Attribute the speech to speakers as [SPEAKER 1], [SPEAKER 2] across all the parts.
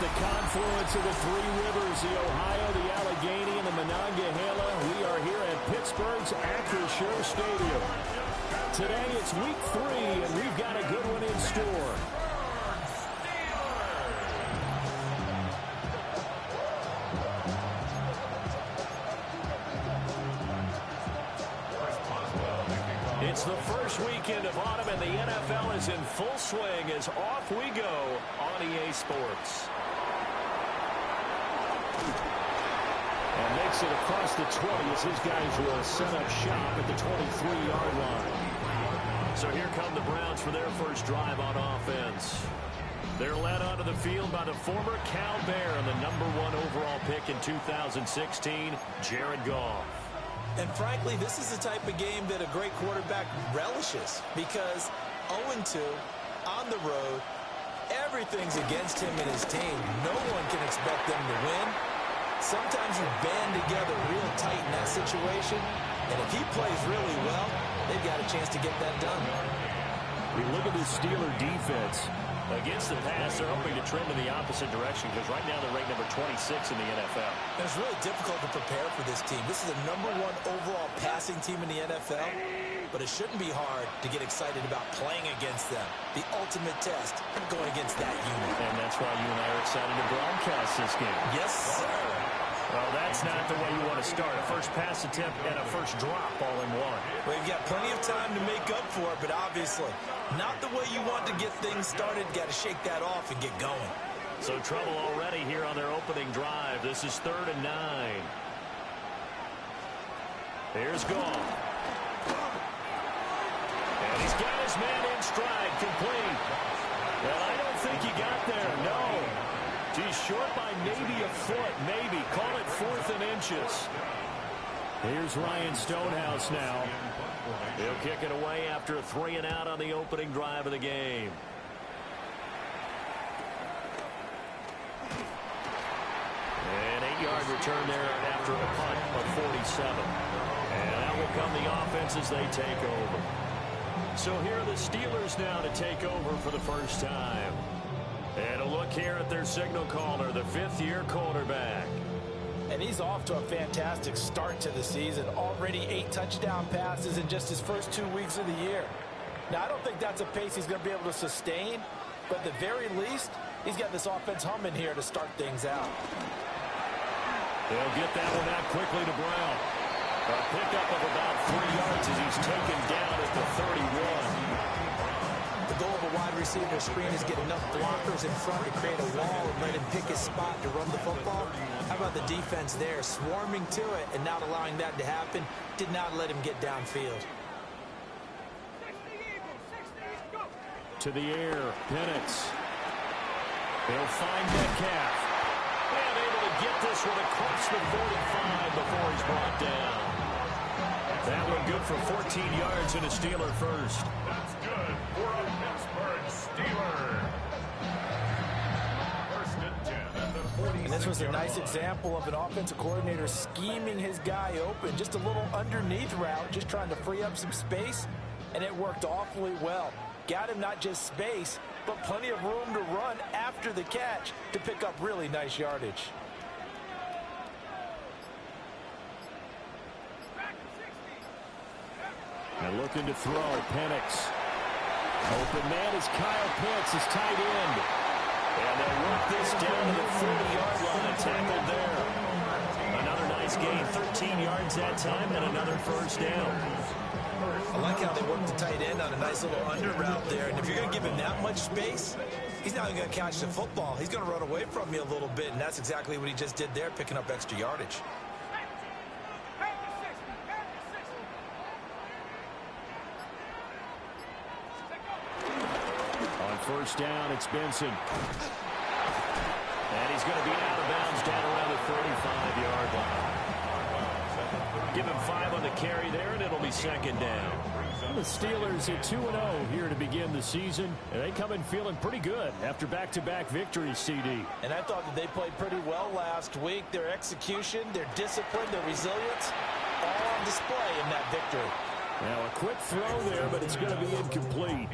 [SPEAKER 1] The confluence of the three rivers, the Ohio, the Allegheny, and the Monongahela. We are here at Pitt Pittsburgh's Acrisure Stadium. Today it's week 3, and we've got a good one in store. It's the first weekend of autumn, and the NFL is in full swing as off we go on EA Sports. And makes it across the 20 as his guys will set up shop at the 23-yard line. So here come the Browns for their first drive on offense. They're led onto the field by the former Cal Bear and the #1 overall pick in 2016, Jared Goff.
[SPEAKER 2] And frankly, this is the type of game that a great quarterback relishes because 0-2 on the road, everything's against him and his team. No one can expect them to win. Sometimes you band together real tight in that situation, and if he plays really well, they've got a chance to get that done.
[SPEAKER 1] We look at the Steeler defense. Against the pass, they're hoping to trend in the opposite direction because right now they're ranked number 26 in the NFL.
[SPEAKER 2] And it's really difficult to prepare for this team. This is the #1 overall passing team in the NFL, but it shouldn't be hard to get excited about playing against them. The ultimate test, going against that unit.
[SPEAKER 1] And that's why you and I are excited to broadcast this game.
[SPEAKER 2] Yes, sir.
[SPEAKER 1] Well, that's not the way you want to start. A first pass attempt and a first drop all in one.
[SPEAKER 2] Well, you've got plenty of time to make up for it, but obviously not the way you want to get things started. Got to shake that off and get going.
[SPEAKER 1] So trouble already here on their opening drive. This is 3rd and 9. Here's Goff. And he's got his man in stride, complete. Well, I don't think he got there, no. He's short by maybe a foot, maybe. Call it 4th and inches. Here's Ryan Stonehouse now. He'll kick it away after a 3 and out on the opening drive of the game. An 8-yard return there after a punt of 47. And out will come the offense as they take over. So here are the Steelers now to take over for the first time. And a look here at their signal caller, the 5th-year quarterback.
[SPEAKER 2] And he's off to a fantastic start to the season. Already 8 touchdown passes in just his first 2 weeks of the year. Now, I don't think that's a pace he's going to be able to sustain, but at the very least, he's got this offense humming here to start things out.
[SPEAKER 1] They'll get that one out quickly to Brown. A pickup of about 3 yards as he's taken down at the 31.
[SPEAKER 2] The goal of a wide receiver screen is get enough blockers in front to create a wall and let him pick his spot to run the football. How about the defense there, swarming to it and not allowing that to happen? Did not let him get downfield.
[SPEAKER 1] To the air, Penix. He'll find Metcalf. And able to get this one across the 45 before he's brought down. That one good for 14 yards and a Steeler first.
[SPEAKER 3] That's good for a Pittsburgh Steeler. 1st and 10 at the 46.
[SPEAKER 2] And this was a nice example of an offensive coordinator scheming his guy open. Just a little underneath route, just trying to free up some space, and it worked awfully well. Got him not just space, but plenty of room to run after the catch to pick up really nice yardage.
[SPEAKER 1] And looking to throw, Penix. Open man is Kyle Pitts, his tight end. And they'll work this down to the 40-yard line, tackled there. Another nice gain, 13 yards that time, and another first down.
[SPEAKER 2] I like how they work the tight end on a nice little under route there. And if you're going to give him that much space, he's not going to catch the football. He's going to run away from you a little bit, and that's exactly what he just did there, picking up extra yardage.
[SPEAKER 1] First down, it's Benson. And he's going to be out of bounds down around the 35-yard line. Give him 5 on the carry there, and it'll be 2nd down. The Steelers are 2-0 here to begin the season. And they come in feeling pretty good after back-to-back victories, CD.
[SPEAKER 2] And I thought that they played pretty well last week. Their execution, their discipline, their resilience, all on display in that victory.
[SPEAKER 1] Now a quick throw there, but it's going to be incomplete.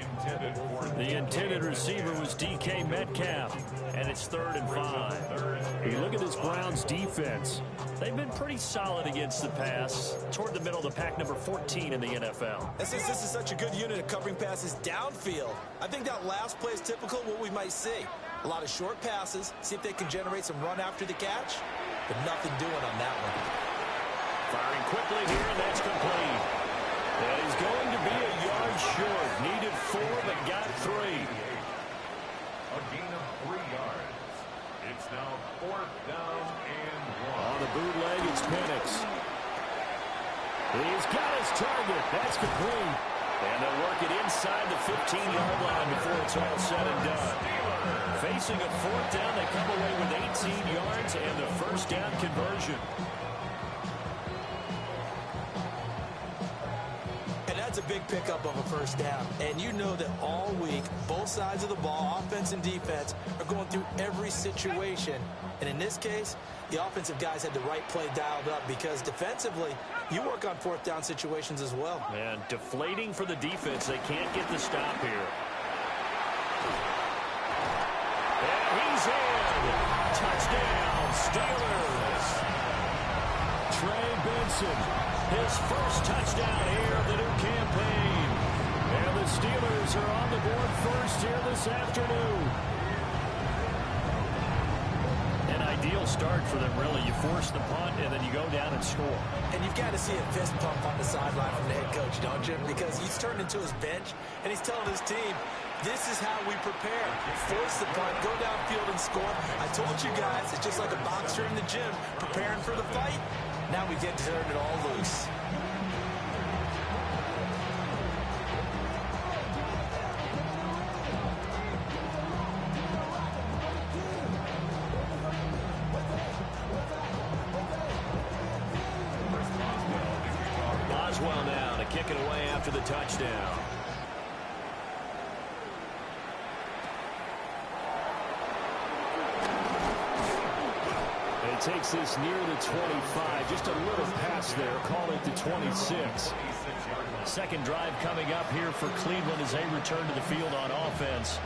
[SPEAKER 1] The intended receiver was DK Metcalf, and it's 3rd and 5. You look at this Browns defense. They've been pretty solid against the pass, toward the middle of the pack, number 14 in the NFL.
[SPEAKER 2] And since this is such a good unit of covering passes downfield, I think that last play is typical of what we might see. A lot of short passes, see if they can generate some run after the catch, but nothing doing on that one.
[SPEAKER 1] Firing quickly here, and that's complete. And he's going to be a yard short. Needed 4, but got 3.
[SPEAKER 3] A gain of 3 yards. It's now 4th down and 1.
[SPEAKER 1] On the bootleg, it's Penix. He's got his target. That's complete. And they'll work it inside the 15-yard line before it's all said and done. Facing a 4th down, they come away with 18 yards and the first down conversion.
[SPEAKER 2] That's a big pickup of a first down. And you know that all week, both sides of the ball, offense and defense, are going through every situation. And in this case, the offensive guys had the right play dialed up because defensively, you work on 4th down situations as well.
[SPEAKER 1] And deflating for the defense. They can't get the stop here. And he's in. Touchdown, Steelers. Trey Benson. His first touchdown here of the new campaign. And the Steelers are on the board first here this afternoon. An ideal start for them, really. You force the punt, and then you go down and score.
[SPEAKER 2] And you've got to see a fist pump on the sideline from the head coach, don't you? Because he's turned into his bench, and he's telling his team, this is how we prepare. Force the punt, go downfield and score. I told you guys, it's just like a boxer in the gym preparing for the fight. Now we get to turn it all loose.
[SPEAKER 1] Boswell now to kick it away after the touchdown. Takes this near the 25. Just a little pass there. Call it the 26. Second drive coming up here for Cleveland as they return to the field on offense.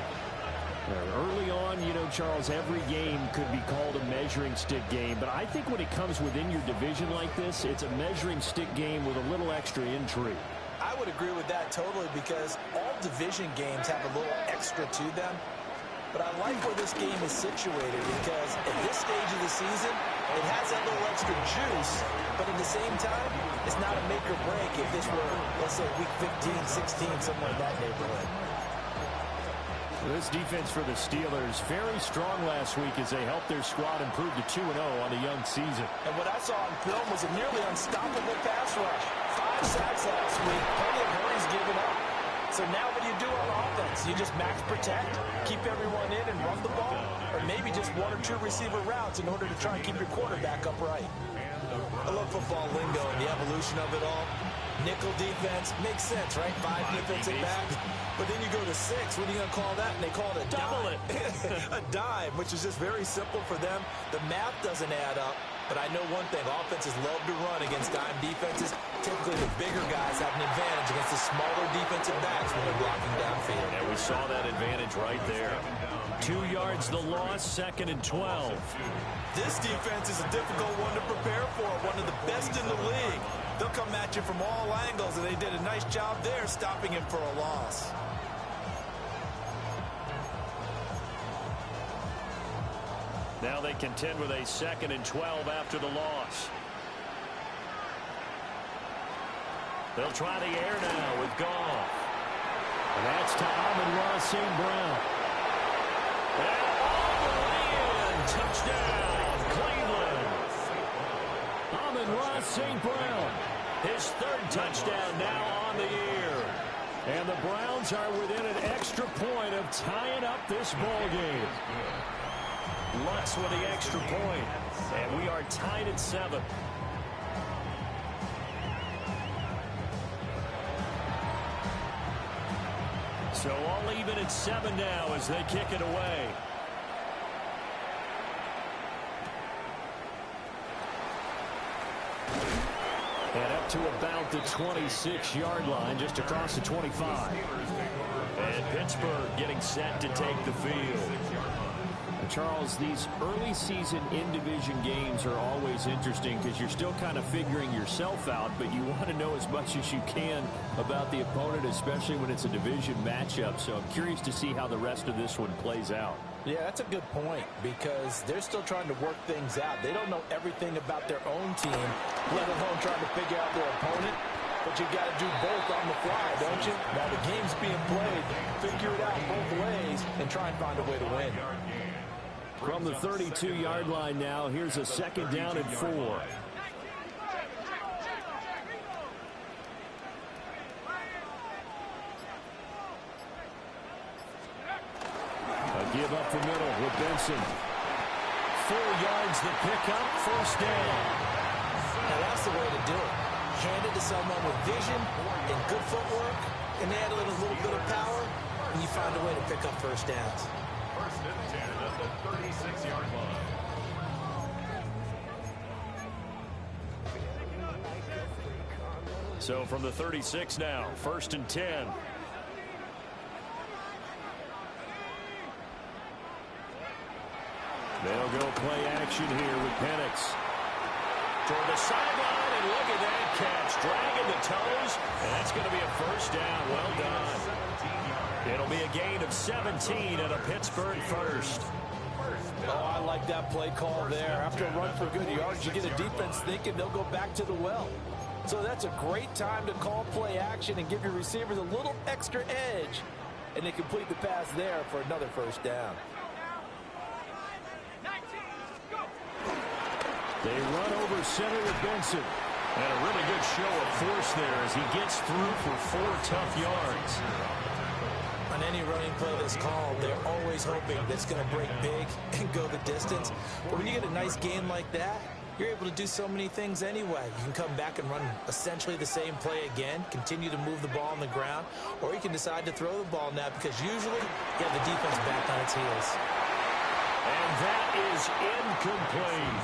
[SPEAKER 1] Early on, you know, Charles, every game could be called a measuring stick game. But I think when it comes within your division like this, it's a measuring stick game with a little extra intrigue.
[SPEAKER 2] I would agree with that totally because all division games have a little extra to them. But I like where this game is situated because at this stage of the season, it has that little extra juice, but at the same time, it's not a make or break if this were, let's say, week 15, 16, somewhere in that neighborhood.
[SPEAKER 1] This defense for the Steelers, very strong last week as they helped their squad improve to 2-0 on the young season.
[SPEAKER 2] And what I saw on film was a nearly unstoppable pass rush. 5 sacks last week, plenty of hurries given up. So now what do you do on offense? You just max protect, keep everyone in and run the ball? Or maybe just 1 or 2 receiver routes in order to try and keep your quarterback upright? I love football lingo and the evolution of it all. Nickel defense makes sense, right? 5 defensive backs. But then you go to 6. What are you going to call that? And they call it a
[SPEAKER 1] double
[SPEAKER 2] dime. A dime, which is just very simple for them. The math doesn't add up. But I know one thing, offenses love to run against dime defenses. Typically the bigger guys have an advantage against the smaller defensive backs when they're blocking downfield.
[SPEAKER 1] And we saw that advantage right there. 2 yards the loss, 2nd and 12.
[SPEAKER 2] This defense is a difficult one to prepare for, one of the best in the league. They'll come at you from all angles, and they did a nice job there stopping him for a loss.
[SPEAKER 1] Now they contend with a 2nd and 12 after the loss. They'll try the air now with Goff. And that's to Amon-Ra St. Brown. And all the way in. Touchdown, Cleveland. Amon-Ra St. Brown. His 3rd touchdown now on the year. And the Browns are within an extra point of tying up this ball game. Lutz with the extra point. And we are tied at 7. So all even at 7 now as they kick it away. And up to about the 26-yard line, just across the 25. And Pittsburgh getting set to take the field.
[SPEAKER 4] Charles, these early season in-division games are always interesting because you're still kind of figuring yourself out, but you want to know as much as you can about the opponent, especially when it's a division matchup. So I'm curious to see how the rest of this one plays out.
[SPEAKER 2] Yeah, that's a good point because they're still trying to work things out. They don't know everything about their own team, let alone trying to figure out their opponent. But you got to do both on the fly, don't you? Now the game's being played, figure it out both ways, and try and find a way to win.
[SPEAKER 1] From the 32-yard line now, here's a second down and 4. A give up the middle with Benson. 4 yards the pickup, first down.
[SPEAKER 2] Now that's the way to do it. Hand it to someone with vision and good footwork, and add a little bit of power, and you find a way to pick up first downs.
[SPEAKER 3] First and 10 at the 36-yard line.
[SPEAKER 1] So from the 36 now, first and 10. They'll go play action here with Penix. Toward the sideline, and look at that catch. Dragging the toes, and that's going to be a first down. Well done. It'll be a gain of 17 and a Pittsburgh first.
[SPEAKER 2] Oh, I like that play call there. After a run for good yards, you get a defense thinking they'll go back to the well. So that's a great time to call play action and give your receivers a little extra edge. And they complete the pass there for another first down.
[SPEAKER 1] They run over center with Benson. And a really good show of force there as he gets through for 4 tough yards.
[SPEAKER 2] On any running play that's called, they're always hoping that it's going to break big and go the distance. But when you get a nice game like that, you're able to do so many things anyway. You can come back and run essentially the same play again, continue to move the ball on the ground, or you can decide to throw the ball now because usually you have the defense back on its heels.
[SPEAKER 1] And that is incomplete.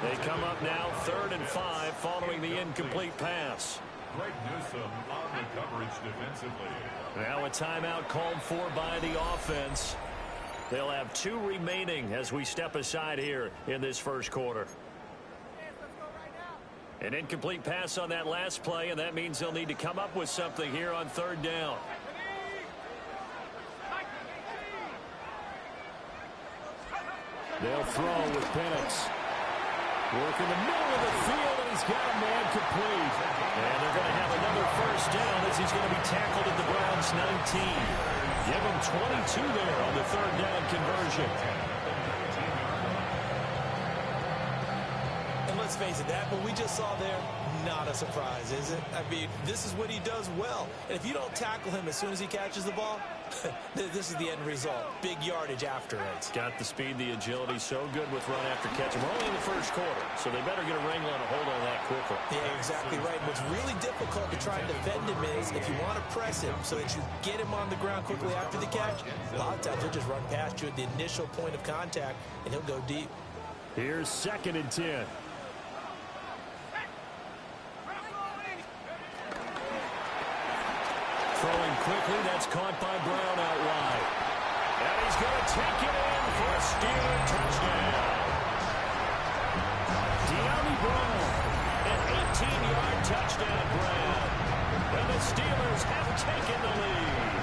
[SPEAKER 1] They come up now 3rd and 5 following the incomplete pass.
[SPEAKER 3] Greg Newsome on the coverage defensively.
[SPEAKER 1] Now a timeout called for by the offense. They'll have 2 remaining as we step aside here in this first quarter. An incomplete pass on that last play, and that means they'll need to come up with something here on 3rd down. They'll throw with Penix. Work in the middle of the field, and he's got a man complete. And they're going to have another first down as he's going to be tackled at the Browns' 19. Give him 22 there on the 3rd down conversion.
[SPEAKER 2] And let's face it, that what we just saw there, not a surprise, is it? I mean, this is what he does well. And if you don't tackle him as soon as he catches the ball, this is the end result. Big yardage after it.
[SPEAKER 1] Got the speed, the agility, so good with run after catch. We're only in the first quarter, so they better get a wrangle and a hold on that quickly.
[SPEAKER 2] Yeah, exactly right. What's really difficult to try and defend him is if you want to press him so that you get him on the ground quickly after the catch, a lot of times he'll just run past you at the initial point of contact, and he'll go deep.
[SPEAKER 1] Here's 2nd and 10. Throwing quickly, that's caught by Brown out wide. And he's going to take it in for a Steeler touchdown. De'Ami Brown, an 18-yard touchdown grab. And the Steelers have taken the lead.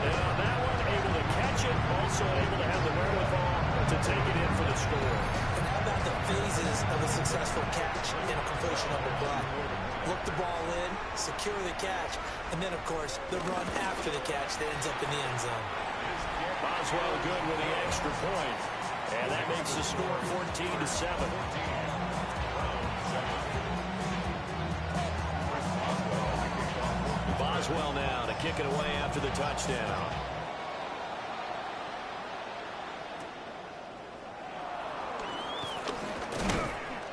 [SPEAKER 1] And on that one, able to catch it, also able to have the wherewithal to take it in for the score.
[SPEAKER 2] And how about the phases of a successful catch and a completion of a block? Look the ball in, secure the catch, and then, of course, the run after the catch that ends up in the end zone.
[SPEAKER 1] Boswell good with the extra point. And that makes the score 14-7. Boswell now to kick it away after the touchdown.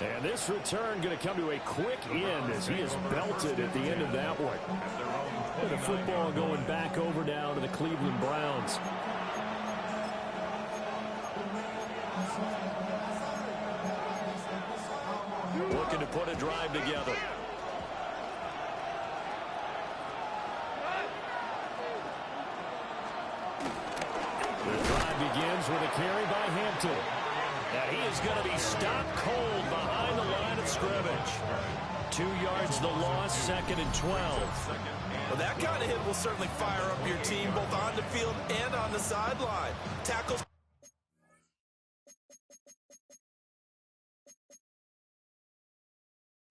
[SPEAKER 1] And this return going to come to a quick end as he is belted at the end of that one. And the football going back over now to the Cleveland Browns. We'll looking to put a drive together.
[SPEAKER 4] The drive begins with a carry by Hampton.
[SPEAKER 1] Now he is going to be stopped cold behind the line of scrimmage. 2 yards the loss, 2nd and 12.
[SPEAKER 2] Well, that kind of hit will certainly fire up your team both on the field and on the sideline. Tackles.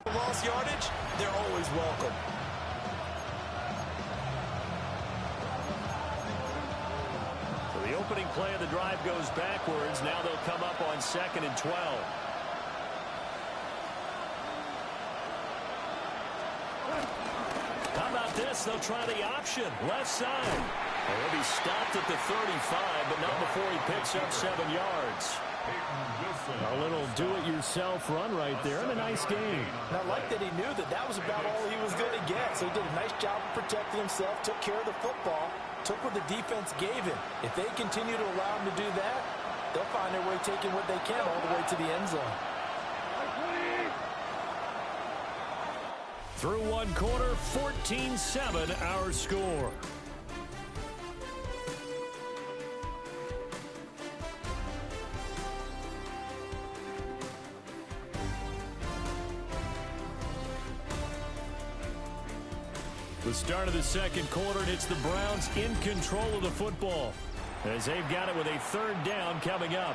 [SPEAKER 2] Lost yardage, they're always welcome.
[SPEAKER 1] So the opening play of the drive goes backwards. Now they'll come up on 2nd and 12. How about this? They'll try the option. Left side. Well, he'll be stopped at the 35, but not before he picks up 7 yards.
[SPEAKER 4] A little do-it-yourself run right there, and a nice game.
[SPEAKER 2] And I like that he knew that that was about all he was going to get. So he did a nice job of protecting himself, took care of the football, took what the defense gave him. If they continue to allow him to do that, they'll find their way taking what they can all the way to the end zone.
[SPEAKER 1] Through one quarter, 14-7 our score. The start of the second quarter, and it's the Browns in control of the football as they've got it with a 3rd down coming up.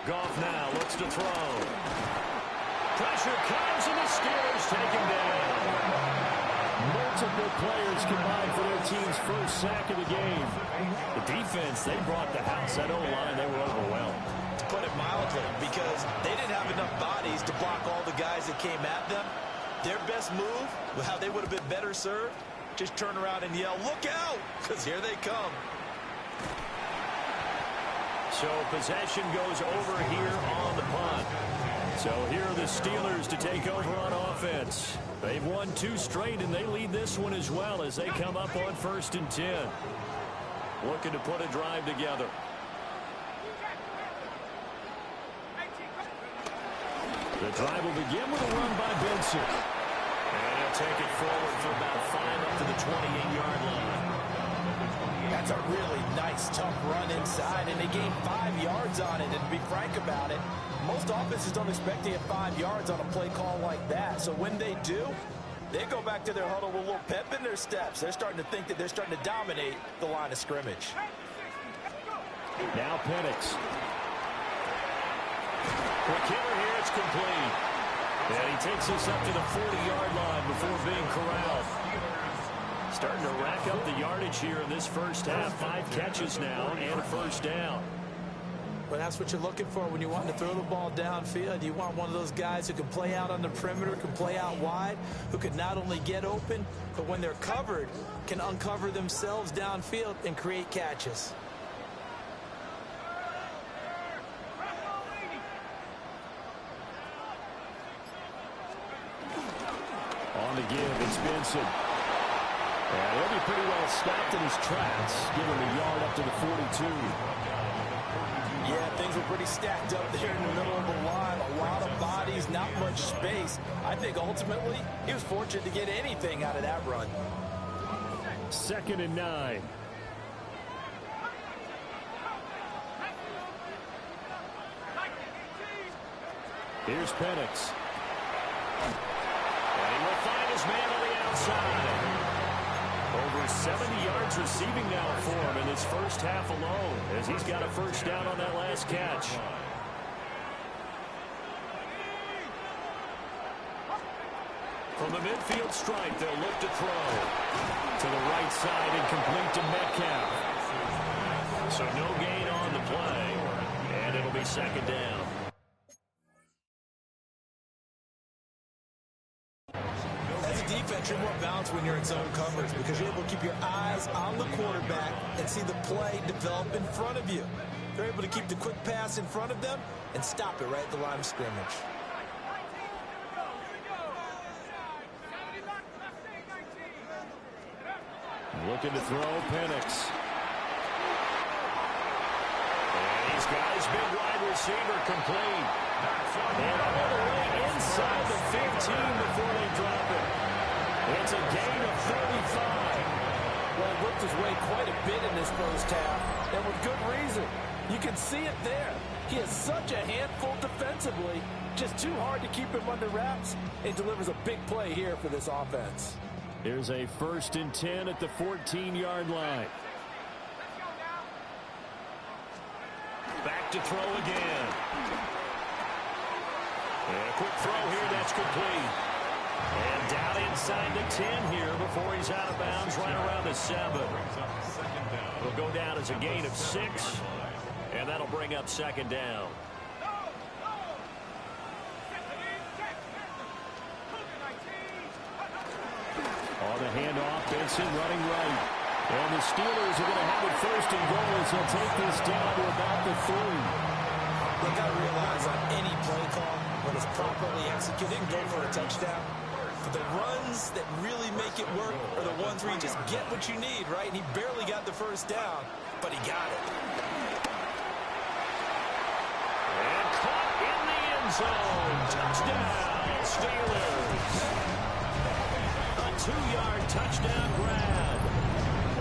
[SPEAKER 1] Goff now looks to throw. Pressure comes, and the Steelers take him down.
[SPEAKER 4] Multiple players combined for their team's first sack of the game.
[SPEAKER 1] The defense, they brought the house. That O-line, they were overwhelmed.
[SPEAKER 2] To put it mildly, because they didn't have enough bodies to block all the guys that came at them. Their best move, how they would have been better served, just turn around and yell, "Look out!" because here they come.
[SPEAKER 1] So possession goes over here on the punt. So here are the Steelers to take over on offense. They've won 2 straight, and they lead this one as well as they come up on 1st and 10. Looking to put a drive together. The drive will begin with a run by Benson. And he'll take it forward for about 5 up to the 28-yard line.
[SPEAKER 2] That's a really nice, tough run inside, and they gained 5 yards on it. And to be frank about it, most offenses don't expect to get 5 yards on a play call like that. So when they do, they go back to their huddle with a little pep in their steps. They're starting to think that they're starting to dominate the line of scrimmage.
[SPEAKER 4] Now Penix.
[SPEAKER 1] McKinnon here, it's complete. And he takes us up to the 40-yard line before being corralled. Starting to rack up the yardage here in this first half. 5 catches now and a 1st down.
[SPEAKER 2] Well, that's what you're looking for when you want to throw the ball downfield. You want one of those guys who can play out on the perimeter, can play out wide, who can not only get open, but when they're covered, can uncover themselves downfield and create catches.
[SPEAKER 4] On the give, it's Benson. And he'll be pretty well stopped in his tracks. Give him a yard up to the 42.
[SPEAKER 2] Yeah, things were pretty stacked up there in the middle of the line. A lot of bodies, not much space. I think ultimately he was fortunate to get anything out of that run.
[SPEAKER 4] 2nd and 9. Here's Penix.
[SPEAKER 1] And he will find his man on the outside. Over 70 yards receiving now for him in this first half alone, as he's got a 1st down on that last catch. From the midfield stripe, they'll look to throw. To the right side and complete to Metcalf. So no gain on the play, and it'll be 2nd down.
[SPEAKER 2] Defense, you're more balanced when you're in zone coverage because you're able to keep your eyes on the quarterback and see the play develop in front of you. They're able to keep the quick pass in front of them and stop it right at the line of scrimmage.
[SPEAKER 4] Looking to throw, Penix.
[SPEAKER 1] And he's got his big wide receiver complete. And all the way inside the 15 before they drop it. It's a gain of 35.
[SPEAKER 2] Well, he worked his way quite a bit in this first half, and with good reason. You can see it there. He is such a handful defensively. Just too hard to keep him under wraps. It delivers a big play here for this offense.
[SPEAKER 4] Here's a 1st and 10 at the 14-yard line.
[SPEAKER 1] Back to throw again. And a quick throw here, that's complete. And down inside the 10 here before he's out of bounds, right around the 7. Will go down as a gain of 6, and that'll bring up 2nd down.
[SPEAKER 4] On the handoff, Benson running right. And the Steelers are going to have it 1st and goal as they'll take this down to about the 3.
[SPEAKER 2] They got to realize on any play call, when it's properly executed, go for a touchdown. But the runs that really make it work are the ones where you just get what you need, right? And he barely got the 1st down, but he got it.
[SPEAKER 1] And caught in the end zone. Touchdown, Steelers. A 2-yard touchdown grab.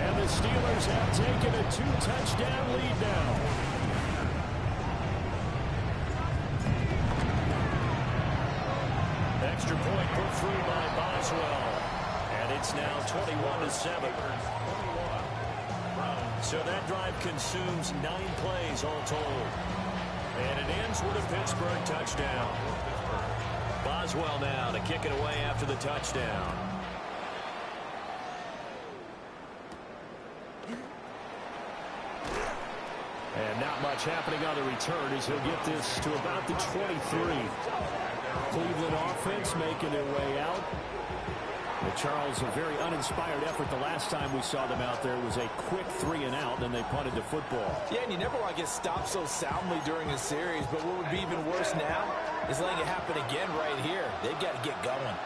[SPEAKER 4] And the Steelers have taken a 2-touchdown lead now.
[SPEAKER 1] Extra point put through by Boswell. And it's now 21-7. So that drive consumes 9 plays all told. And it ends with a Pittsburgh touchdown. Boswell now to kick it away after the touchdown.
[SPEAKER 4] And not much happening on the return as he'll get this to about the 23. Cleveland offense making their way out. But Charles, a very uninspired effort. The last time we saw them out there was a quick 3-and-out, then they punted the football.
[SPEAKER 2] Yeah, and you never want to get stopped so soundly during a series, but what would be even worse now is letting it happen again right here. They've got to get going.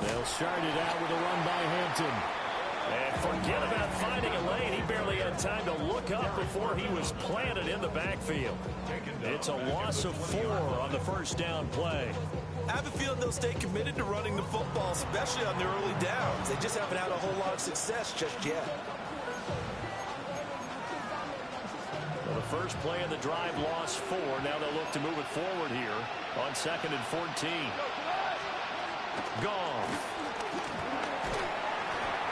[SPEAKER 4] They'll start it out with a run by Hampton.
[SPEAKER 1] And forget about finding a lane. He barely had time to look up before he was planted in the backfield. It's a loss of 4 on the 1st down play.
[SPEAKER 2] I have a feeling they'll stay committed to running the football, especially on the early downs. They just haven't had a whole lot of success just yet.
[SPEAKER 1] Well, the first play of the drive lost 4. Now they'll look to move it forward here on 2nd and 14. Gone.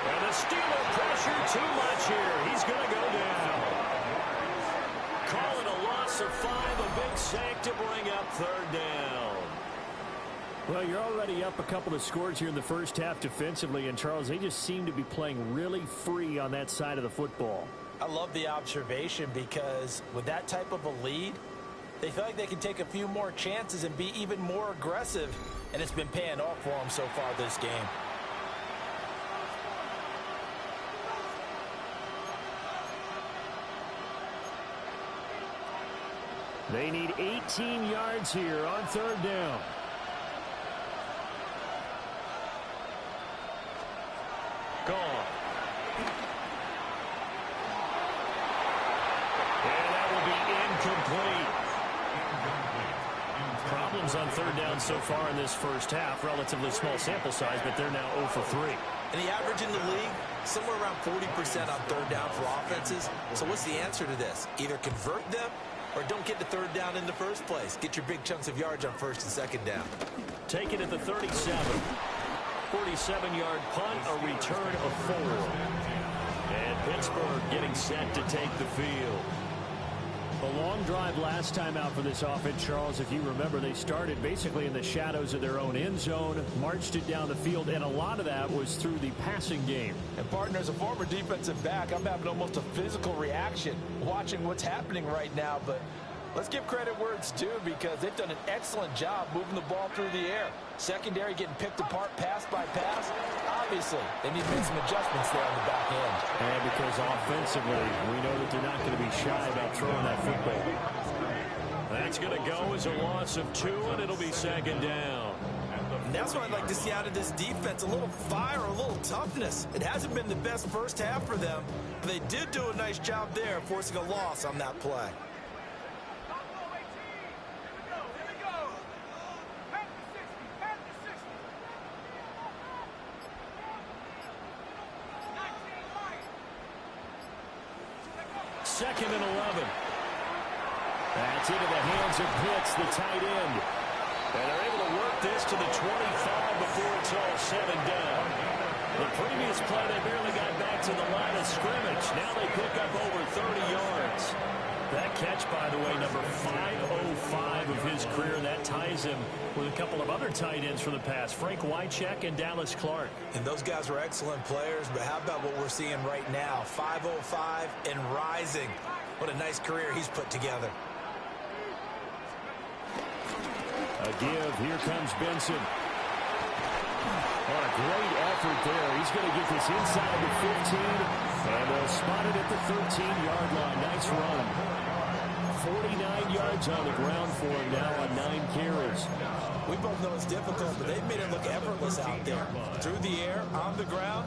[SPEAKER 1] And the Steeler pressure too much here. He's going to go down. Call it a loss of 5, a big sack to bring up 3rd down.
[SPEAKER 4] Well, you're already up a couple of scores here in the first half defensively, and Charles, they just seem to be playing really free on that side of the football.
[SPEAKER 2] I love the observation because with that type of a lead, they feel like they can take a few more chances and be even more aggressive, and it's been paying off for them so far this game.
[SPEAKER 4] They need 18 yards here on 3rd down.
[SPEAKER 1] Gone. And that will be incomplete. Problems on 3rd down so far in this first half. Relatively small sample size, but they're now 0 for 3.
[SPEAKER 2] And the average in the league, somewhere around 40% on 3rd down for offenses. So what's the answer to this? Either convert them or don't get the 3rd down in the first place. Get your big chunks of yards on 1st and 2nd down.
[SPEAKER 1] Take it at the 37. 47-yard punt, a return of 4. And Pittsburgh getting set to take the field.
[SPEAKER 4] A long drive last time out for this offense, Charles. If you remember, they started basically in the shadows of their own end zone, marched it down the field, and a lot of that was through the passing game.
[SPEAKER 2] And, partner, as a former defensive back, I'm having almost a physical reaction watching what's happening right now. But let's give credit where it's due because they've done an excellent job moving the ball through the air. Secondary getting picked apart pass by pass. Obviously, they need to make some adjustments there on the back end.
[SPEAKER 4] And because offensively, we know that they're not going to be shy about throwing that football.
[SPEAKER 1] That's going to go as a loss of 2, and it'll be 2nd down.
[SPEAKER 2] that's what I'd like to see out of this defense, a little fire, a little toughness. It hasn't been the best first half for them. They did do a nice job there, forcing a loss on that play.
[SPEAKER 4] Second and 11. That's into the hands of Pitts, the tight end.
[SPEAKER 1] And they're able to work this to the 25 before it's all said and done. The previous play, they barely got back to the line of scrimmage. Now they pick up over 30 yards.
[SPEAKER 4] That catch, by the way, number 505 of his career. That ties him with a couple of other tight ends from the past, Frank Wycheck and Dallas Clark.
[SPEAKER 2] And those guys are excellent players, but how about what we're seeing right now? 505 and rising. What a nice career he's put together.
[SPEAKER 4] A give. Here comes Benson. What a great effort there. He's going to get this inside the 15, and they'll spot it at the 13-yard line. Nice run. 49 yards on the ground for him now on 9 carries.
[SPEAKER 2] We both know it's difficult, but they've made it look effortless out there. Through the air, on the ground.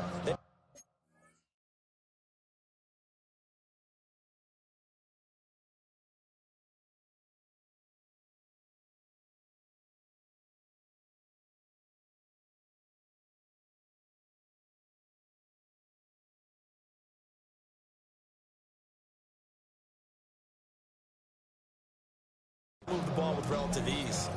[SPEAKER 2] Move the ball with relative ease.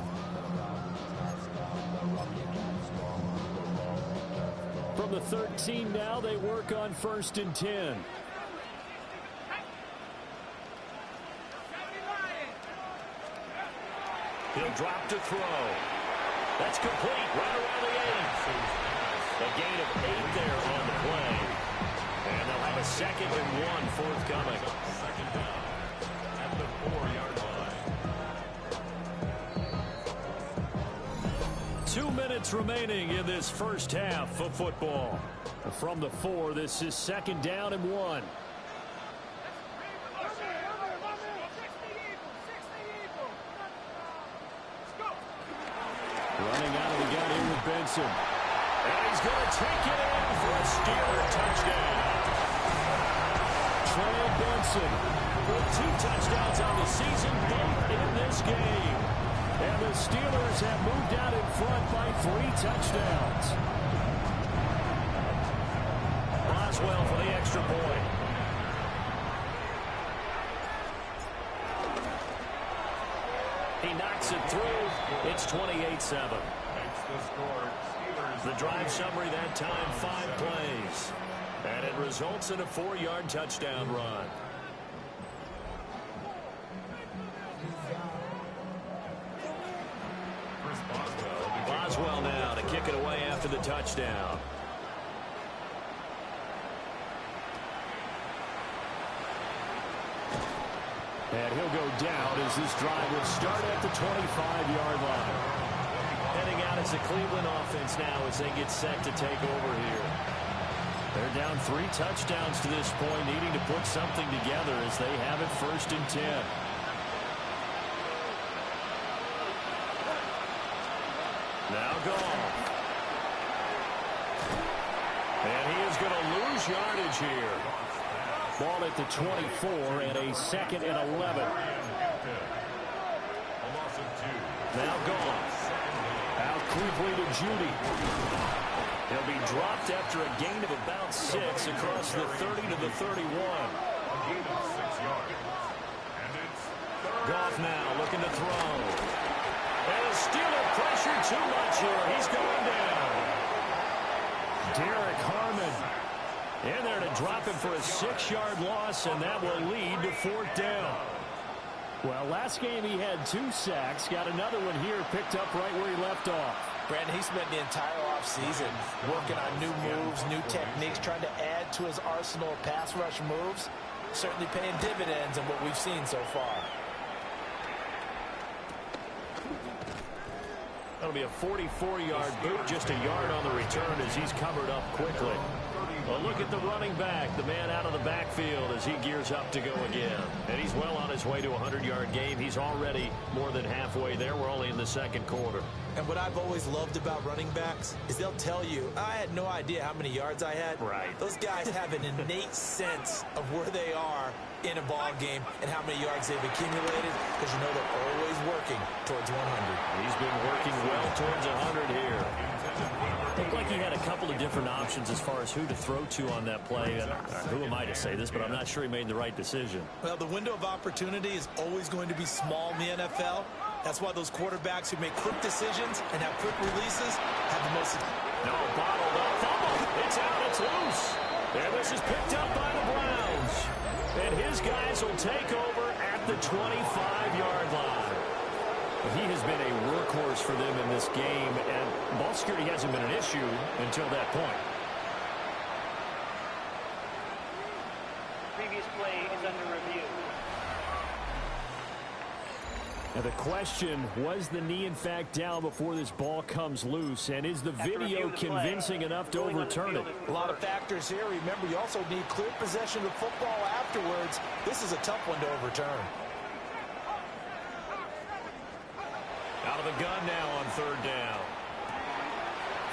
[SPEAKER 4] From the 13 now, they work on 1st and 10.
[SPEAKER 1] He'll drop to throw. That's complete right around the 8. A gain of 8 there on the play. And they'll have a 2nd and 1 forthcoming.
[SPEAKER 3] Second down at the 4-yard line.
[SPEAKER 4] 2 minutes remaining in this first half of football. From the 4, this is 2nd down and 1. Running out of the gun here with Benson.
[SPEAKER 1] And he's going to take it in for a Steeler touchdown.
[SPEAKER 4] Trey Benson with 2 touchdowns on the season, both in this game. And the Steelers have moved out in front by 3 touchdowns.
[SPEAKER 1] Boswell for the extra point. He knocks it through. It's 28-7. The drive summary that time, 5 plays. And it results in a 4-yard touchdown run. Boswell now to kick it away after the touchdown.
[SPEAKER 4] And he'll go down as this drive will start at the 25-yard line.
[SPEAKER 1] Heading out as the Cleveland offense now as they get set to take over here.
[SPEAKER 4] They're down 3 touchdowns to this point, needing to put something together as they have it 1st and 10.
[SPEAKER 1] Now Goff. And he is going to lose yardage here.
[SPEAKER 4] Ball at the 24 and a 2nd and 11.
[SPEAKER 1] Now Goff.
[SPEAKER 4] Out quickly to Judy.
[SPEAKER 1] He'll be dropped after a gain of about 6 across the 30 to the 31. Goff now looking to throw. And a Steeler pressure too much here. He's going down.
[SPEAKER 4] Derek Harmon in there to drop him for a 6-yard loss, and that will lead to 4th down. Well, last game he had 2 sacks. Got another one here picked up right where he left off.
[SPEAKER 2] Brandon, he spent the entire offseason working on new moves, new techniques, trying to add to his arsenal of pass rush moves. Certainly paying dividends in what we've seen so far.
[SPEAKER 1] That'll be a 44-yard boot, just a yard on the return as he's covered up quickly. Well, look at the running back, the man out of the backfield as he gears up to go again. And he's well on his way to a 100-yard game. He's already more than halfway there. We're only in the second quarter.
[SPEAKER 2] And what I've always loved about running backs is they'll tell you, I had no idea how many yards I had.
[SPEAKER 1] Right.
[SPEAKER 2] Those guys have an innate sense of where they are in a ball game and how many yards they've accumulated, because you know they're always working towards 100.
[SPEAKER 1] He's been working well towards 100 here.
[SPEAKER 4] Looked like he had a couple of different options as far as who to throw to on that play. Who am I to say this, but I'm not sure he made the right decision.
[SPEAKER 2] Well, the window of opportunity is always going to be small in the NFL. That's why those quarterbacks who make quick decisions and have quick releases have the most...
[SPEAKER 1] No, bottled up. Fumble. It's out. It's loose. And this is picked up by the Browns. And his guys will take over at the 25-yard line. He has been a workhorse for them in this game, and ball security hasn't been an issue until that point.
[SPEAKER 5] Previous play is under review.
[SPEAKER 4] Now the question, was the knee in fact down before this ball comes loose, and is the video convincing enough to overturn it?
[SPEAKER 2] A lot of factors here. Remember, you also need clear possession of football afterwards. This is a tough one to overturn.
[SPEAKER 1] Out of the gun now on third down.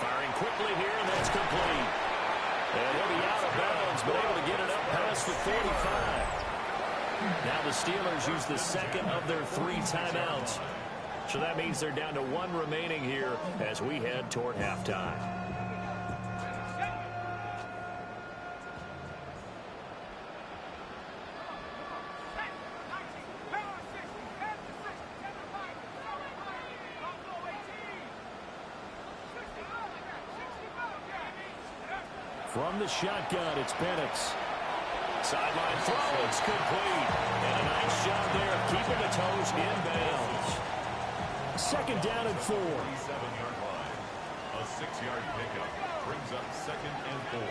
[SPEAKER 1] Firing quickly here, and that's complete. And he'll be out of bounds, but able to get it up past the 45. Now the Steelers use the second of their 3 timeouts. So that means they're down to 1 remaining here as we head toward halftime.
[SPEAKER 4] From the shotgun, it's Penix.
[SPEAKER 1] Sideline throw, it's complete. And a nice job there of keeping the toes in bounds.
[SPEAKER 4] Second down and 4.
[SPEAKER 3] 37-yard line. A 6-yard pickup brings up second and 4.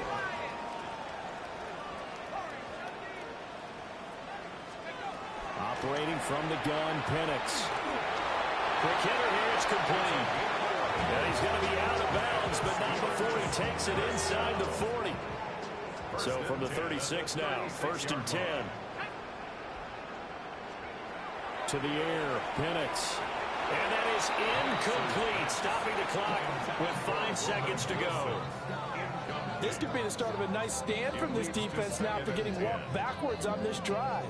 [SPEAKER 4] Operating from the gun, Penix.
[SPEAKER 1] Quick hitter here, it's complete. And he's going to be out of bounds, but not before he takes it inside the 40. So from the 36 now, first and 10.
[SPEAKER 4] To the air, Penix.
[SPEAKER 1] And that is incomplete, stopping the clock with 5 seconds to go.
[SPEAKER 2] This could be the start of a nice stand from this defense now after getting walked backwards on this drive.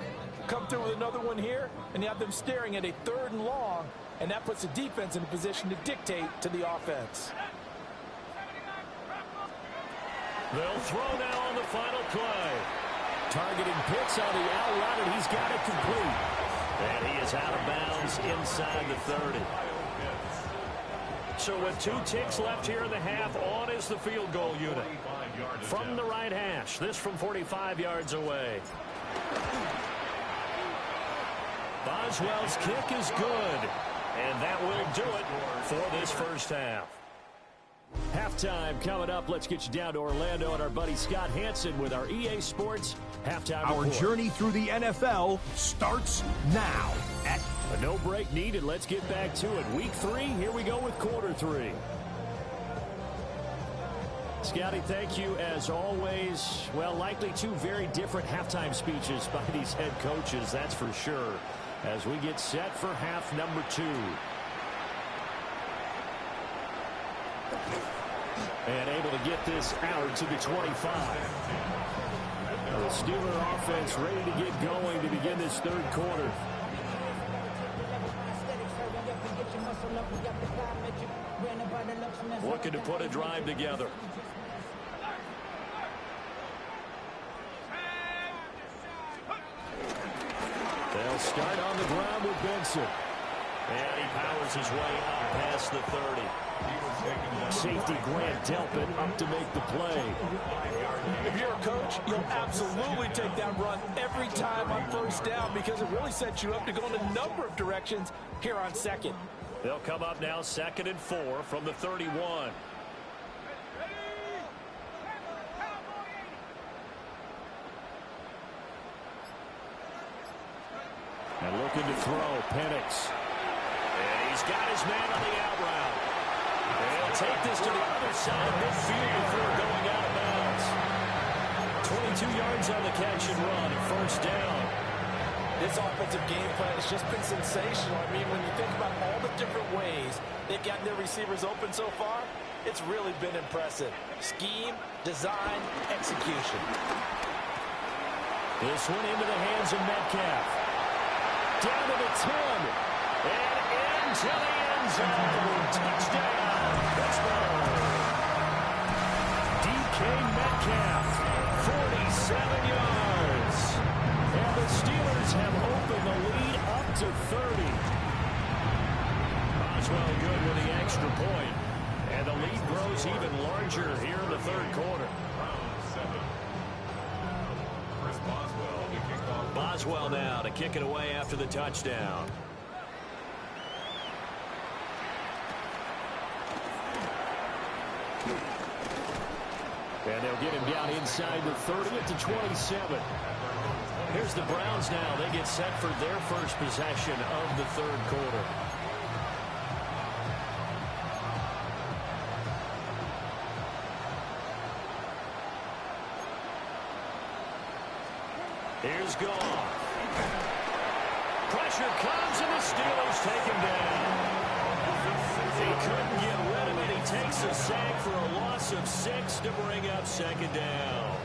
[SPEAKER 2] Come through with another one here, and you have them staring at a 3rd and long, and that puts the defense in a position to dictate to the offense.
[SPEAKER 1] They'll throw now on the final play.
[SPEAKER 4] Targeting Pitts on the out route, and he's got it complete.
[SPEAKER 1] And he is out of bounds inside the 30. So with 2 ticks left here in the half, on is the field goal unit. From the right hash, this from 45 yards away. Boswell's kick is good. And that will do it for this first half.
[SPEAKER 4] Halftime coming up. Let's get you down to Orlando and our buddy Scott Hansen with our EA Sports Halftime
[SPEAKER 6] Our
[SPEAKER 4] Report.
[SPEAKER 6] journey through the NFL starts now.
[SPEAKER 4] A no break needed. Let's get back to it. Week 3, here we go with quarter 3. Scotty, thank you as always. Well, likely 2 very different halftime speeches by these head coaches, that's for sure, as we get set for half number 2. And able to get this out to the 25. The Steeler offense ready to get going to begin this 3rd quarter.
[SPEAKER 1] Looking to put a drive together.
[SPEAKER 4] They'll start on the ground with Benson.
[SPEAKER 1] And he powers his way up past the 30.
[SPEAKER 4] Safety Grant Delpit up to make the play.
[SPEAKER 2] If you're a coach, you'll absolutely take that run every time on 1st down because it really sets you up to go in a number of directions here on 2nd.
[SPEAKER 1] They'll come up now 2nd and 4 from the 31.
[SPEAKER 4] And looking to throw, Penix.
[SPEAKER 1] And he's got his man on the out route. And he'll take this to the other side of midfield before going out of bounds. 2 yards on the catch and run, and first down.
[SPEAKER 2] This offensive game plan has just been sensational. I mean, when you think about all the different ways they've gotten their receivers open so far, it's really been impressive. Scheme, design, execution.
[SPEAKER 1] This one into the hands of Metcalf. Down to the 10. And into the end zone. Touchdown. Pittsburgh. DK Metcalf, 47 yards. And the Steelers have opened the lead up to 30. Boswell good with the extra point. And the lead grows even larger here in the third quarter. Boswell now to kick it away after the touchdown. And they'll get him down inside the 30 to 27. Here's the Browns now. They get set for their first possession of the third quarter. Here's Goff. Pressure comes, and the Steelers take him down. He couldn't get rid of it. He takes a sack for a loss of 6 to bring up second down.